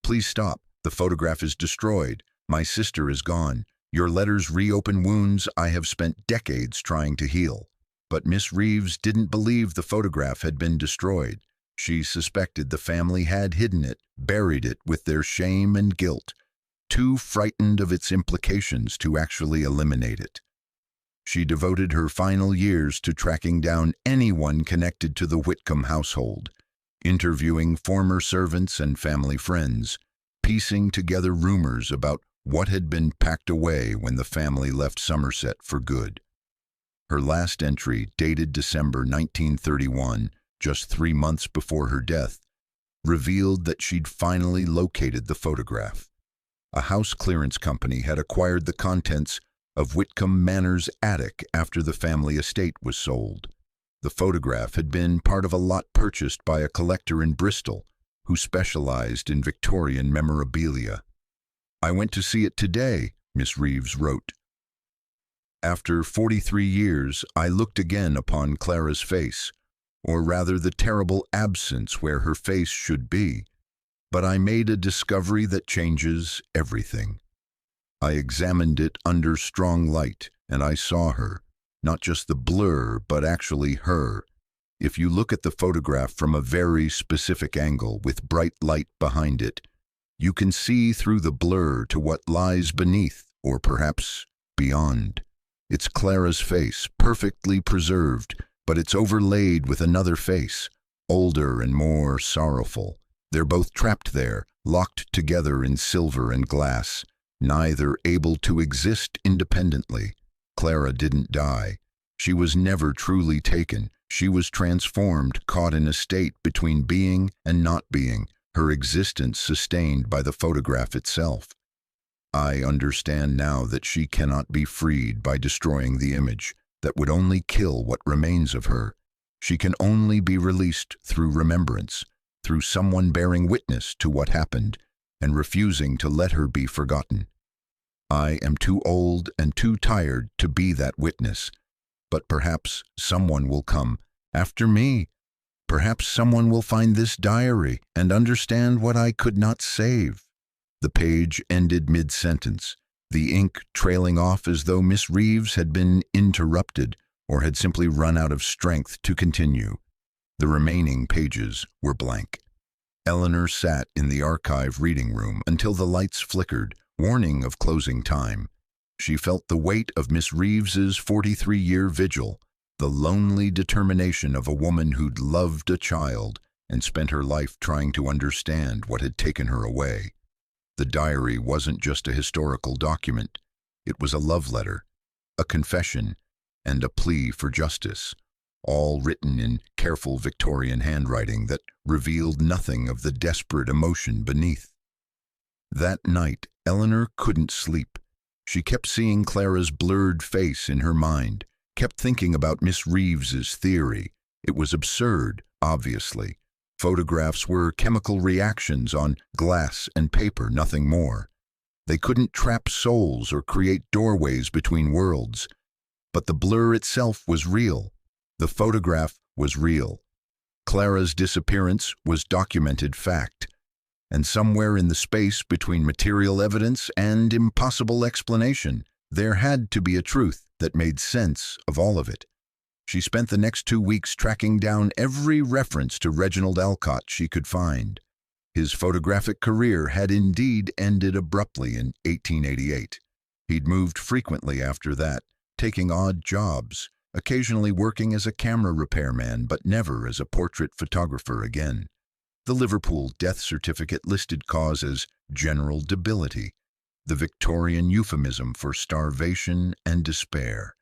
"Please stop. The photograph is destroyed. My sister is gone. Your letters reopen wounds I have spent decades trying to heal." But Miss Reeves didn't believe the photograph had been destroyed. She suspected the family had hidden it, buried it with their shame and guilt, too frightened of its implications to actually eliminate it. She devoted her final years to tracking down anyone connected to the Whitcombe household, interviewing former servants and family friends, piecing together rumors about what had been packed away when the family left Somerset for good. Her last entry, dated December 1931, just 3 months before her death, revealed that she'd finally located the photograph. A house clearance company had acquired the contents of Whitcombe Manor's attic after the family estate was sold. The photograph had been part of a lot purchased by a collector in Bristol who specialized in Victorian memorabilia. "I went to see it today," Miss Reeves wrote. "After 43 years, I looked again upon Clara's face, or rather the terrible absence where her face should be. But I made a discovery that changes everything. I examined it under strong light, and I saw her, not just the blur, but actually her. If you look at the photograph from a very specific angle with bright light behind it, you can see through the blur to what lies beneath, or perhaps beyond. It's Clara's face, perfectly preserved, but it's overlaid with another face, older and more sorrowful. They're both trapped there, locked together in silver and glass, neither able to exist independently. Clara didn't die. She was never truly taken. She was transformed, caught in a state between being and not being, her existence sustained by the photograph itself. I understand now that she cannot be freed by destroying the image. That would only kill what remains of her. She can only be released through remembrance, through someone bearing witness to what happened, and refusing to let her be forgotten. I am too old and too tired to be that witness, but perhaps someone will come after me. Perhaps someone will find this diary and understand what I could not save. The page ended mid-sentence, the ink trailing off as though Miss Reeves had been interrupted or had simply run out of strength to continue. The remaining pages were blank. Eleanor sat in the archive reading room until the lights flickered, warning of closing time. She felt the weight of Miss Reeves's 43-year vigil, the lonely determination of a woman who'd loved a child and spent her life trying to understand what had taken her away. The diary wasn't just a historical document. It was a love letter, a confession, and a plea for justice, all written in careful Victorian handwriting that revealed nothing of the desperate emotion beneath. That night, Eleanor couldn't sleep. She kept seeing Clara's blurred face in her mind, kept thinking about Miss Reeves's theory. It was absurd, obviously. Photographs were chemical reactions on glass and paper, nothing more. They couldn't trap souls or create doorways between worlds. But the blur itself was real. The photograph was real. Clara's disappearance was documented fact. And somewhere in the space between material evidence and impossible explanation, there had to be a truth that made sense of all of it. She spent the next 2 weeks tracking down every reference to Reginald Alcott she could find. His photographic career had indeed ended abruptly in 1888. He'd moved frequently after that, taking odd jobs, occasionally working as a camera repairman, but never as a portrait photographer again. The Liverpool death certificate listed cause as general debility, the Victorian euphemism for starvation and despair.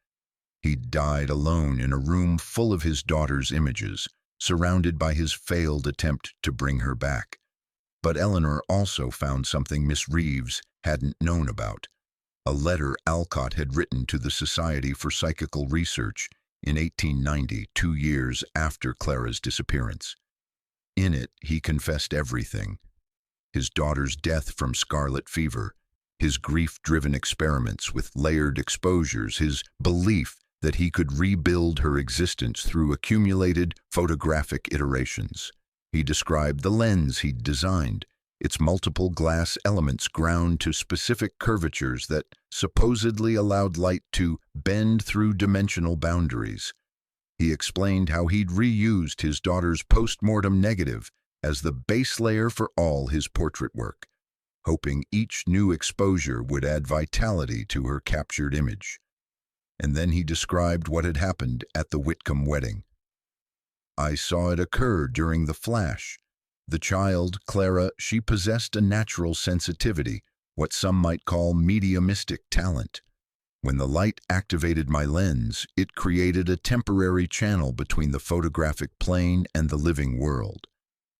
He'd died alone in a room full of his daughter's images, surrounded by his failed attempt to bring her back. But Eleanor also found something Miss Reeves hadn't known about. A letter Alcott had written to the Society for Psychical Research in 1890, 2 years after Clara's disappearance. In it, he confessed everything: his daughter's death from scarlet fever, his grief-driven experiments with layered exposures, his belief that he could rebuild her existence through accumulated photographic iterations. He described the lens he'd designed, its multiple glass elements ground to specific curvatures that supposedly allowed light to bend through dimensional boundaries. He explained how he'd reused his daughter's post-mortem negative as the base layer for all his portrait work, hoping each new exposure would add vitality to her captured image. And then he described what had happened at the Whitcombe wedding. I saw it occur during the flash. The child, Clara, she possessed a natural sensitivity, what some might call mediumistic talent. When the light activated my lens, it created a temporary channel between the photographic plane and the living world.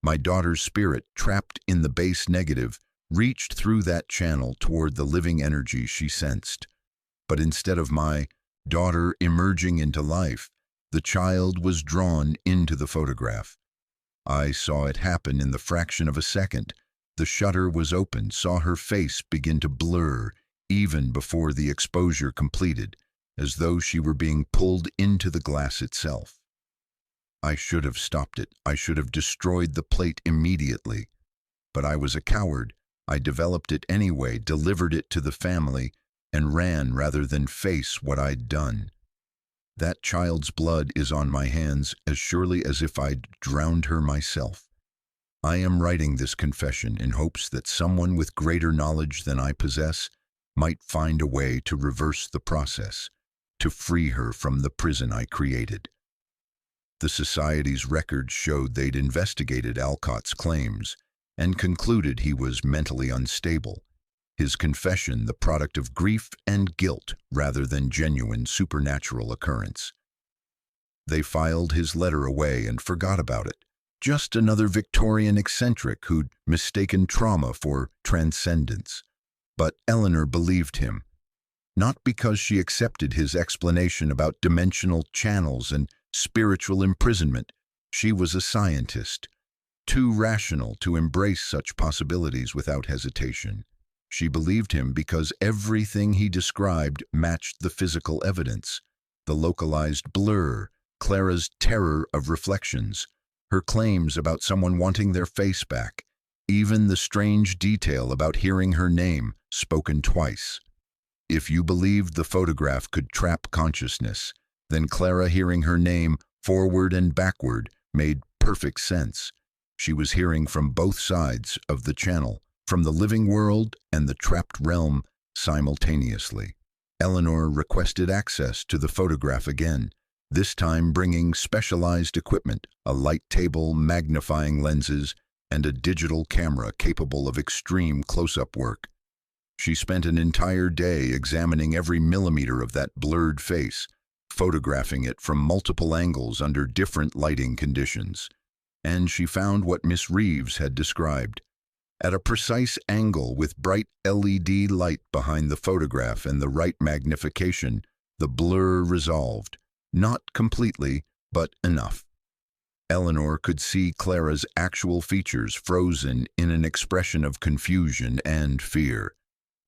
My daughter's spirit, trapped in the base negative, reached through that channel toward the living energy she sensed. But instead of my daughter emerging into life, the child was drawn into the photograph. I saw it happen in the fraction of a second. The shutter was opened, saw her face begin to blur even before the exposure completed, as though she were being pulled into the glass itself. I should have stopped it. I should have destroyed the plate immediately. But I was a coward. I developed it anyway, delivered it to the family, and ran rather than face what I'd done. That child's blood is on my hands as surely as if I'd drowned her myself. I am writing this confession in hopes that someone with greater knowledge than I possess might find a way to reverse the process, to free her from the prison I created. The Society's records showed they'd investigated Alcott's claims and concluded he was mentally unstable, his confession the product of grief and guilt rather than genuine supernatural occurrence. They filed his letter away and forgot about it, just another Victorian eccentric who'd mistaken trauma for transcendence. But Eleanor believed him, not because she accepted his explanation about dimensional channels and spiritual imprisonment. She was a scientist. too rational to embrace such possibilities without hesitation. She believed him because everything he described matched the physical evidence: the localized blur, Clara's terror of reflections, her claims about someone wanting their face back, even the strange detail about hearing her name spoken twice. If you believed the photograph could trap consciousness, then Clara hearing her name forward and backward made perfect sense. She was hearing from both sides of the channel, from the living world and the trapped realm simultaneously. Eleanor requested access to the photograph again, this time bringing specialized equipment, a light table, magnifying lenses, and a digital camera capable of extreme close-up work. She spent an entire day examining every millimeter of that blurred face, photographing it from multiple angles under different lighting conditions. And she found what Miss Reeves had described. At a precise angle with bright LED light behind the photograph and the right magnification, the blur resolved. Not completely, but enough. Eleanor could see Clara's actual features frozen in an expression of confusion and fear,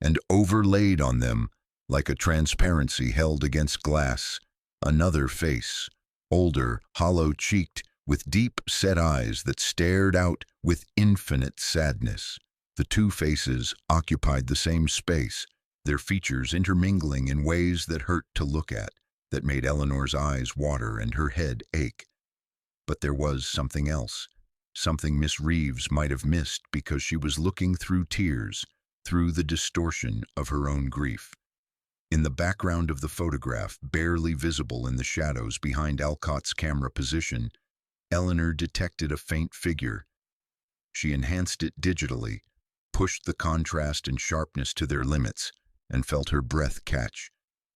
and overlaid on them, like a transparency held against glass, another face, older, hollow-cheeked, with deep-set eyes that stared out with infinite sadness. The two faces occupied the same space, their features intermingling in ways that hurt to look at, that made Eleanor's eyes water and her head ache. But there was something else, something Miss Reeves might have missed because she was looking through tears, through the distortion of her own grief. In the background of the photograph, barely visible in the shadows behind Alcott's camera position, Eleanor detected a faint figure. She enhanced it digitally, pushed the contrast and sharpness to their limits, and felt her breath catch.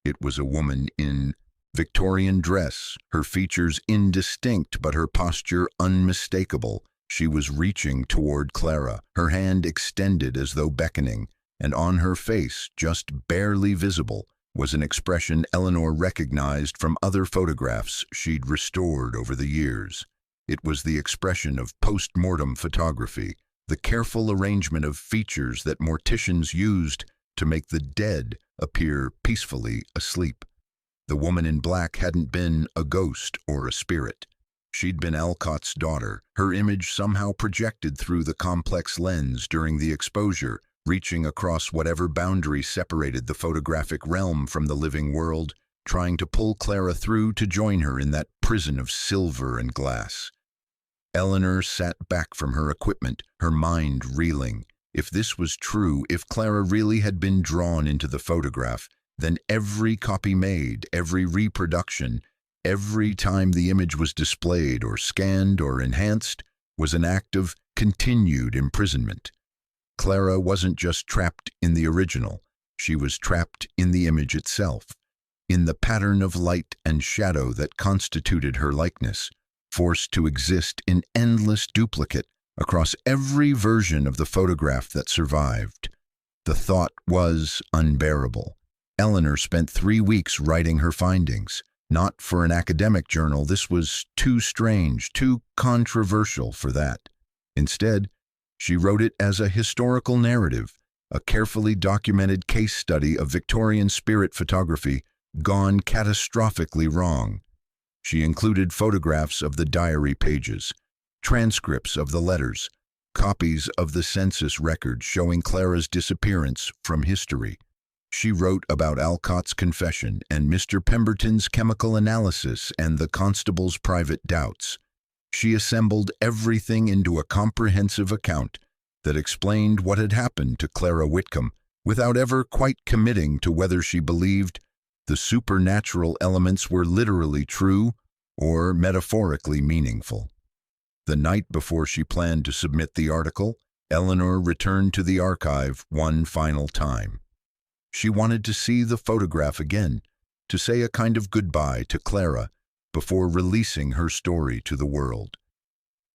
It was a woman in Victorian dress, her features indistinct but her posture unmistakable. She was reaching toward Clara, her hand extended as though beckoning, and on her face, just barely visible, was an expression Eleanor recognized from other photographs she'd restored over the years. It was the expression of post-mortem photography, the careful arrangement of features that morticians used to make the dead appear peacefully asleep. The woman in black hadn't been a ghost or a spirit. She'd been Alcott's daughter, her image somehow projected through the complex lens during the exposure, reaching across whatever boundary separated the photographic realm from the living world, trying to pull Clara through to join her in that prison of silver and glass. Eleanor sat back from her equipment, her mind reeling. If this was true, if Clara really had been drawn into the photograph, then every copy made, every reproduction, every time the image was displayed or scanned or enhanced, was an act of continued imprisonment. Clara wasn't just trapped in the original, she was trapped in the image itself, in the pattern of light and shadow that constituted her likeness, forced to exist in endless duplicate across every version of the photograph that survived. The thought was unbearable. Eleanor spent 3 weeks writing her findings. Not for an academic journal, this was too strange, too controversial for that. Instead, she wrote it as a historical narrative, a carefully documented case study of Victorian spirit photography gone catastrophically wrong. She included photographs of the diary pages, transcripts of the letters, copies of the census records showing Clara's disappearance from history. She wrote about Alcott's confession and Mr. Pemberton's chemical analysis and the constable's private doubts. She assembled everything into a comprehensive account that explained what had happened to Clara Whitcombe without ever quite committing to whether she believed the supernatural elements were literally true or metaphorically meaningful. The night before she planned to submit the article, Eleanor returned to the archive one final time. She wanted to see the photograph again, to say a kind of goodbye to Clara before releasing her story to the world.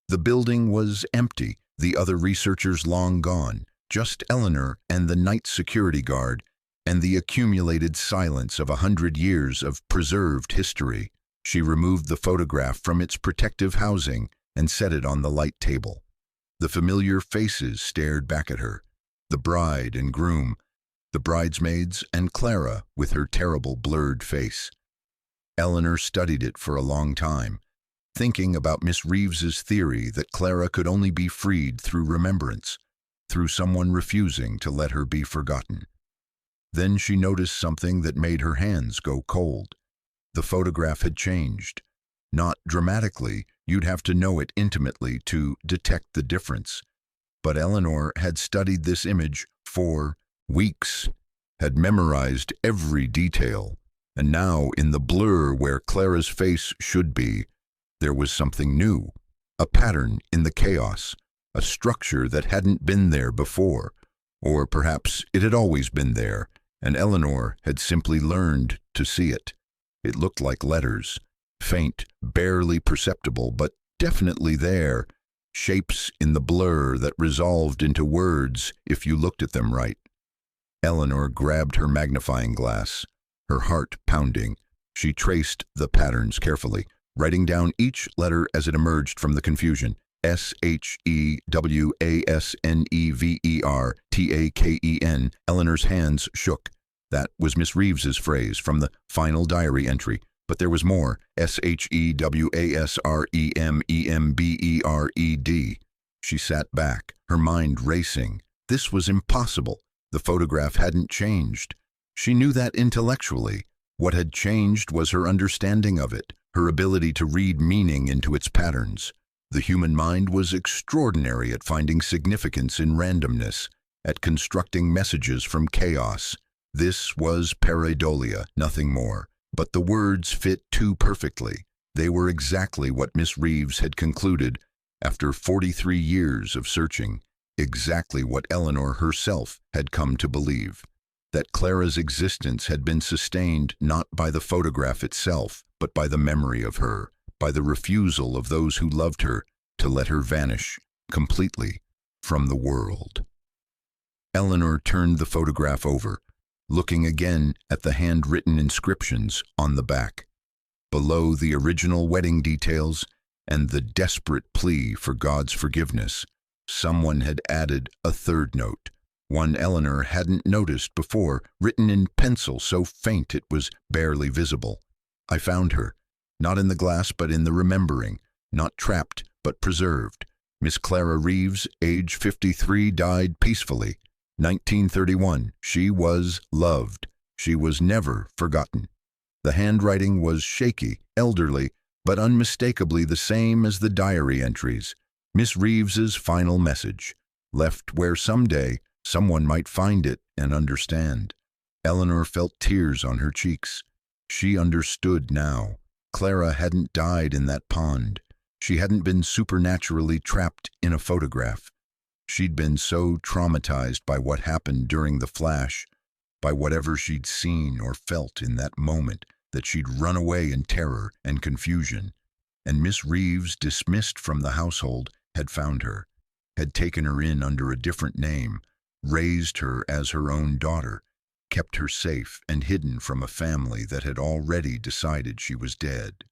The building was empty, the other researchers long gone, just Eleanor and the night security guard and the accumulated silence of 100 years of preserved history. She removed the photograph from its protective housing and set it on the light table. The familiar faces stared back at her. The bride and groom, the bridesmaids, and Clara with her terrible blurred face. Eleanor studied it for a long time, thinking about Miss Reeves's theory that Clara could only be freed through remembrance, through someone refusing to let her be forgotten. Then she noticed something that made her hands go cold. The photograph had changed. Not dramatically, you'd have to know it intimately to detect the difference. But Eleanor had studied this image for weeks, had memorized every detail, and now in the blur where Clara's face should be, there was something new, a pattern in the chaos, a structure that hadn't been there before, or perhaps it had always been there, and Eleanor had simply learned to see it. It looked like letters, faint, barely perceptible, but definitely there, shapes in the blur that resolved into words if you looked at them right. Eleanor grabbed her magnifying glass, her heart pounding. She traced the patterns carefully, writing down each letter as it emerged from the confusion. Shewasnevertaken. Eleanor's hands shook. That was Miss Reeves's phrase from the final diary entry. But there was more. Shewasremembered. She sat back, her mind racing. This was impossible. The photograph hadn't changed. She knew that intellectually. What had changed was her understanding of it, her ability to read meaning into its patterns. The human mind was extraordinary at finding significance in randomness, at constructing messages from chaos. This was pareidolia, nothing more. But the words fit too perfectly. They were exactly what Miss Reeves had concluded after 43 years of searching, exactly what Eleanor herself had come to believe, that Clara's existence had been sustained not by the photograph itself, but by the memory of her, by the refusal of those who loved her to let her vanish completely from the world. Eleanor turned the photograph over, looking again at the handwritten inscriptions on the back. Below the original wedding details and the desperate plea for God's forgiveness, someone had added a third note, one Eleanor hadn't noticed before, written in pencil so faint it was barely visible. I found her, not in the glass but in the remembering, not trapped but preserved. Miss Clara Reeves, age 53, died peacefully. 1931. She was loved. She was never forgotten. The handwriting was shaky, elderly, but unmistakably the same as the diary entries. Miss Reeves's final message, left where someday someone might find it and understand. Eleanor felt tears on her cheeks. She understood now. Clara hadn't died in that pond. She hadn't been supernaturally trapped in a photograph. She'd been so traumatized by what happened during the flash, by whatever she'd seen or felt in that moment, that she'd run away in terror and confusion. And Miss Reeves, dismissed from the household, had found her, had taken her in under a different name, raised her as her own daughter, kept her safe and hidden from a family that had already decided she was dead.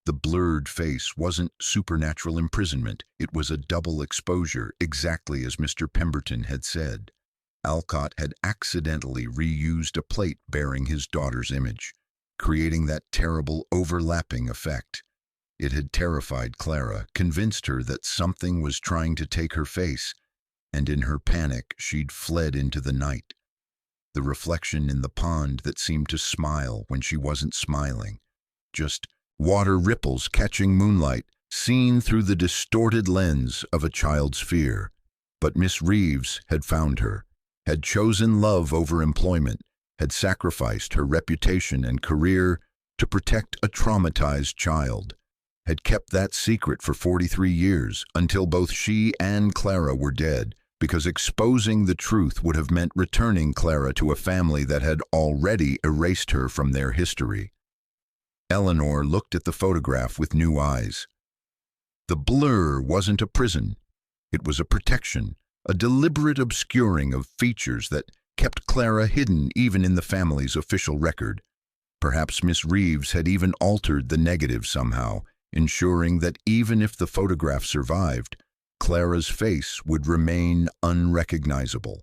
The blurred face wasn't supernatural imprisonment. It was a double exposure, exactly as Mr. Pemberton had said. Alcott had accidentally reused a plate bearing his daughter's image, creating that terrible overlapping effect. It had terrified Clara, convinced her that something was trying to take her face, and in her panic she'd fled into the night. The reflection in the pond that seemed to smile when she wasn't smiling, just water ripples catching moonlight, seen through the distorted lens of a child's fear. But Miss Reeves had found her, had chosen love over employment, had sacrificed her reputation and career to protect a traumatized child, had kept that secret for 43 years until both she and Clara were dead, because exposing the truth would have meant returning Clara to a family that had already erased her from their history. Eleanor looked at the photograph with new eyes. The blur wasn't a prison. It was a protection, a deliberate obscuring of features that kept Clara hidden even in the family's official record. Perhaps Miss Reeves had even altered the negative somehow, ensuring that even if the photograph survived, Clara's face would remain unrecognizable.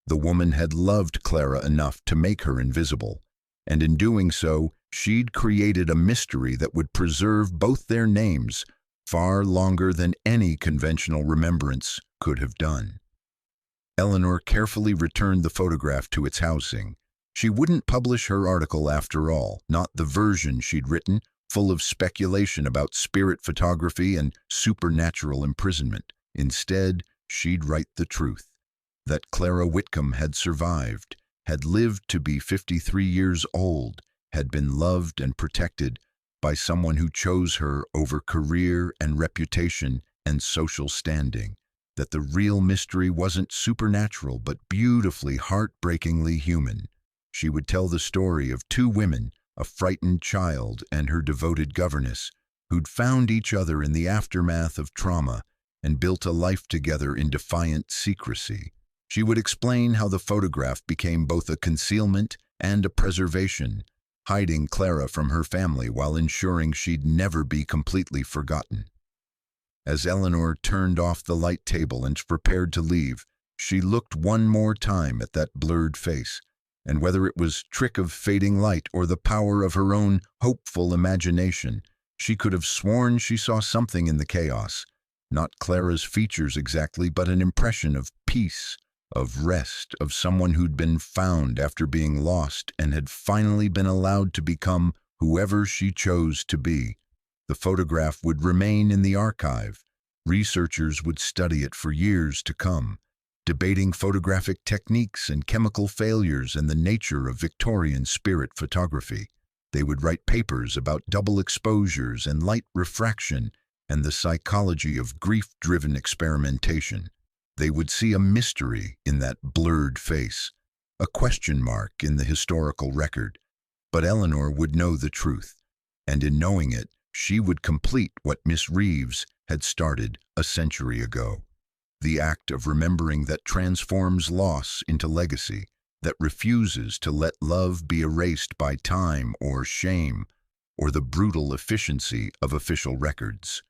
The woman had loved Clara enough to make her invisible, and in doing so, she'd created a mystery that would preserve both their names far longer than any conventional remembrance could have done. Eleanor carefully returned the photograph to its housing. She wouldn't publish her article after all, not the version she'd written, full of speculation about spirit photography and supernatural imprisonment. Instead, she'd write the truth, that Clara Whitcombe had survived, had lived to be 53 years old, had been loved and protected by someone who chose her over career and reputation and social standing, that the real mystery wasn't supernatural but beautifully, heartbreakingly human. She would tell the story of two women, a frightened child and her devoted governess, who'd found each other in the aftermath of trauma and built a life together in defiant secrecy. She would explain how the photograph became both a concealment and a preservation, hiding Clara from her family while ensuring she'd never be completely forgotten. As Eleanor turned off the light table and prepared to leave, she looked one more time at that blurred face, and whether it was trick of fading light or the power of her own hopeful imagination, she could have sworn she saw something in the chaos, not Clara's features exactly, but an impression of peace, of rest, of someone who'd been found after being lost and had finally been allowed to become whoever she chose to be. The photograph would remain in the archive. Researchers would study it for years to come, debating photographic techniques and chemical failures and the nature of Victorian spirit photography. They would write papers about double exposures and light refraction and the psychology of grief-driven experimentation. They would see a mystery in that blurred face, a question mark in the historical record. But Eleanor would know the truth, and in knowing it, she would complete what Miss Reeves had started a century ago. The act of remembering that transforms loss into legacy, that refuses to let love be erased by time or shame, or the brutal efficiency of official records.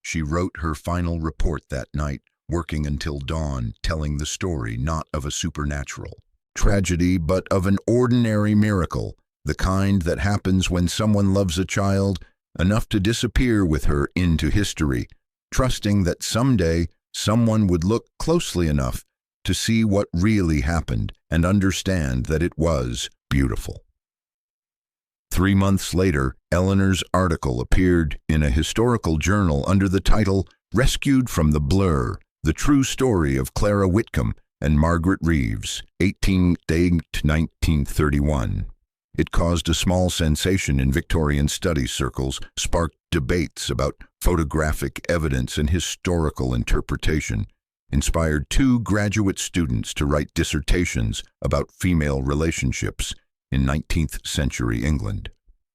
She wrote her final report that night, working until dawn, telling the story not of a supernatural tragedy, but of an ordinary miracle, the kind that happens when someone loves a child enough to disappear with her into history, trusting that someday someone would look closely enough to see what really happened and understand that it was beautiful. 3 months later, Eleanor's article appeared in a historical journal under the title "Rescued from the Blur: The True Story of Clara Whitcombe and Margaret Reeves, 1880–1931. It caused a small sensation in Victorian studies circles, sparked debates about photographic evidence and historical interpretation, inspired 2 graduate students to write dissertations about female relationships in 19th century England.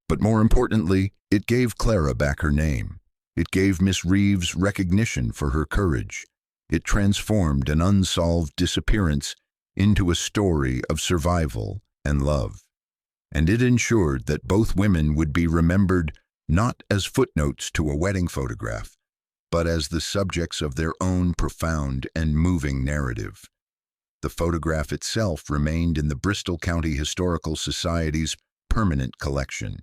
But more importantly, it gave Clara back her name. It gave Miss Reeves recognition for her courage. It transformed an unsolved disappearance into a story of survival and love. And it ensured that both women would be remembered not as footnotes to a wedding photograph, but as the subjects of their own profound and moving narrative. The photograph itself remained in the Bristol County Historical Society's permanent collection.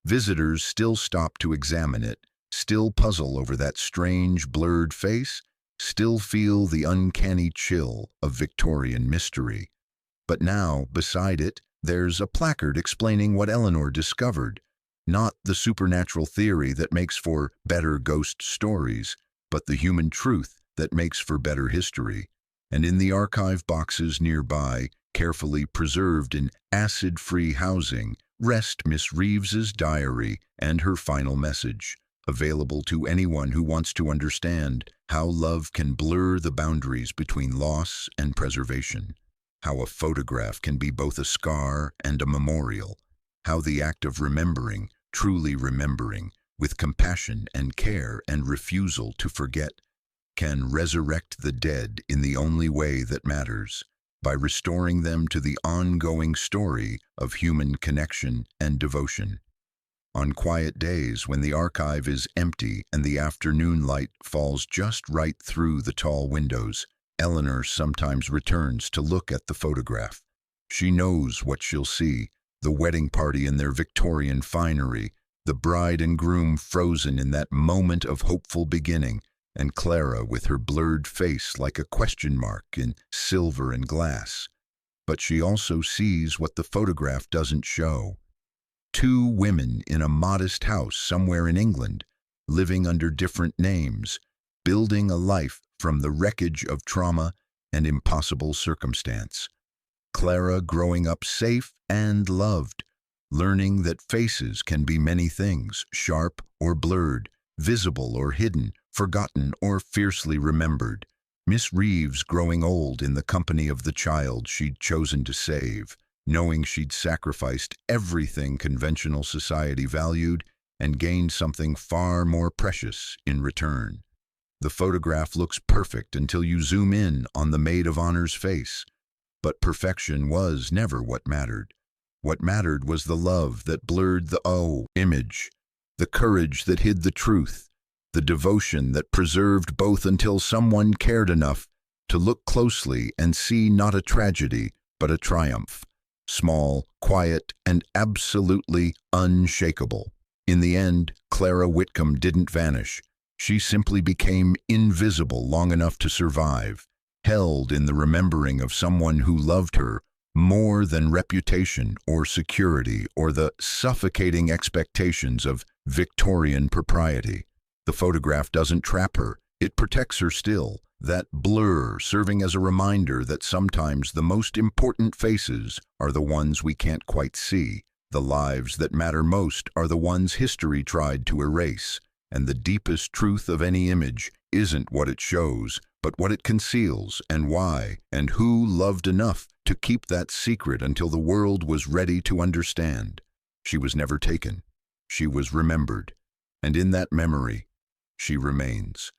Visitors still stop to examine it, still puzzle over that strange, blurred face, still feel the uncanny chill of Victorian mystery. But now, beside it, there's a placard explaining what Eleanor discovered, not the supernatural theory that makes for better ghost stories, but the human truth that makes for better history. And in the archive boxes nearby, carefully preserved in acid-free housing, rest Miss Reeves's diary and her final message, available to anyone who wants to understand how love can blur the boundaries between loss and preservation, how a photograph can be both a scar and a memorial, how the act of remembering, truly remembering, with compassion and care and refusal to forget, can resurrect the dead in the only way that matters, by restoring them to the ongoing story of human connection and devotion. On quiet days when the archive is empty and the afternoon light falls just right through the tall windows, Eleanor sometimes returns to look at the photograph. She knows what she'll see: the wedding party in their Victorian finery, the bride and groom frozen in that moment of hopeful beginning, and Clara with her blurred face like a question mark in silver and glass. But she also sees what the photograph doesn't show: two women in a modest house somewhere in England, living under different names, building a life from the wreckage of trauma and impossible circumstance. Clara growing up safe and loved, learning that faces can be many things: sharp or blurred, visible or hidden, forgotten or fiercely remembered. Miss Reeves growing old in the company of the child she'd chosen to save, knowing she'd sacrificed everything conventional society valued and gained something far more precious in return. The photograph looks perfect until you zoom in on the Maid of Honor's face. But perfection was never what mattered. What mattered was the love that blurred the image, the courage that hid the truth, the devotion that preserved both until someone cared enough to look closely and see not a tragedy, but a triumph. Small, quiet, and absolutely unshakable. In the end, Clara Whitcombe didn't vanish. She simply became invisible long enough to survive, held in the remembering of someone who loved her more than reputation or security or the suffocating expectations of Victorian propriety. The photograph doesn't trap her, it protects her still, that blur serving as a reminder that sometimes the most important faces are the ones we can't quite see. The lives that matter most are the ones history tried to erase. And the deepest truth of any image isn't what it shows, but what it conceals, and why, and who loved enough to keep that secret until the world was ready to understand. She was never taken. She was remembered. And in that memory, she remains.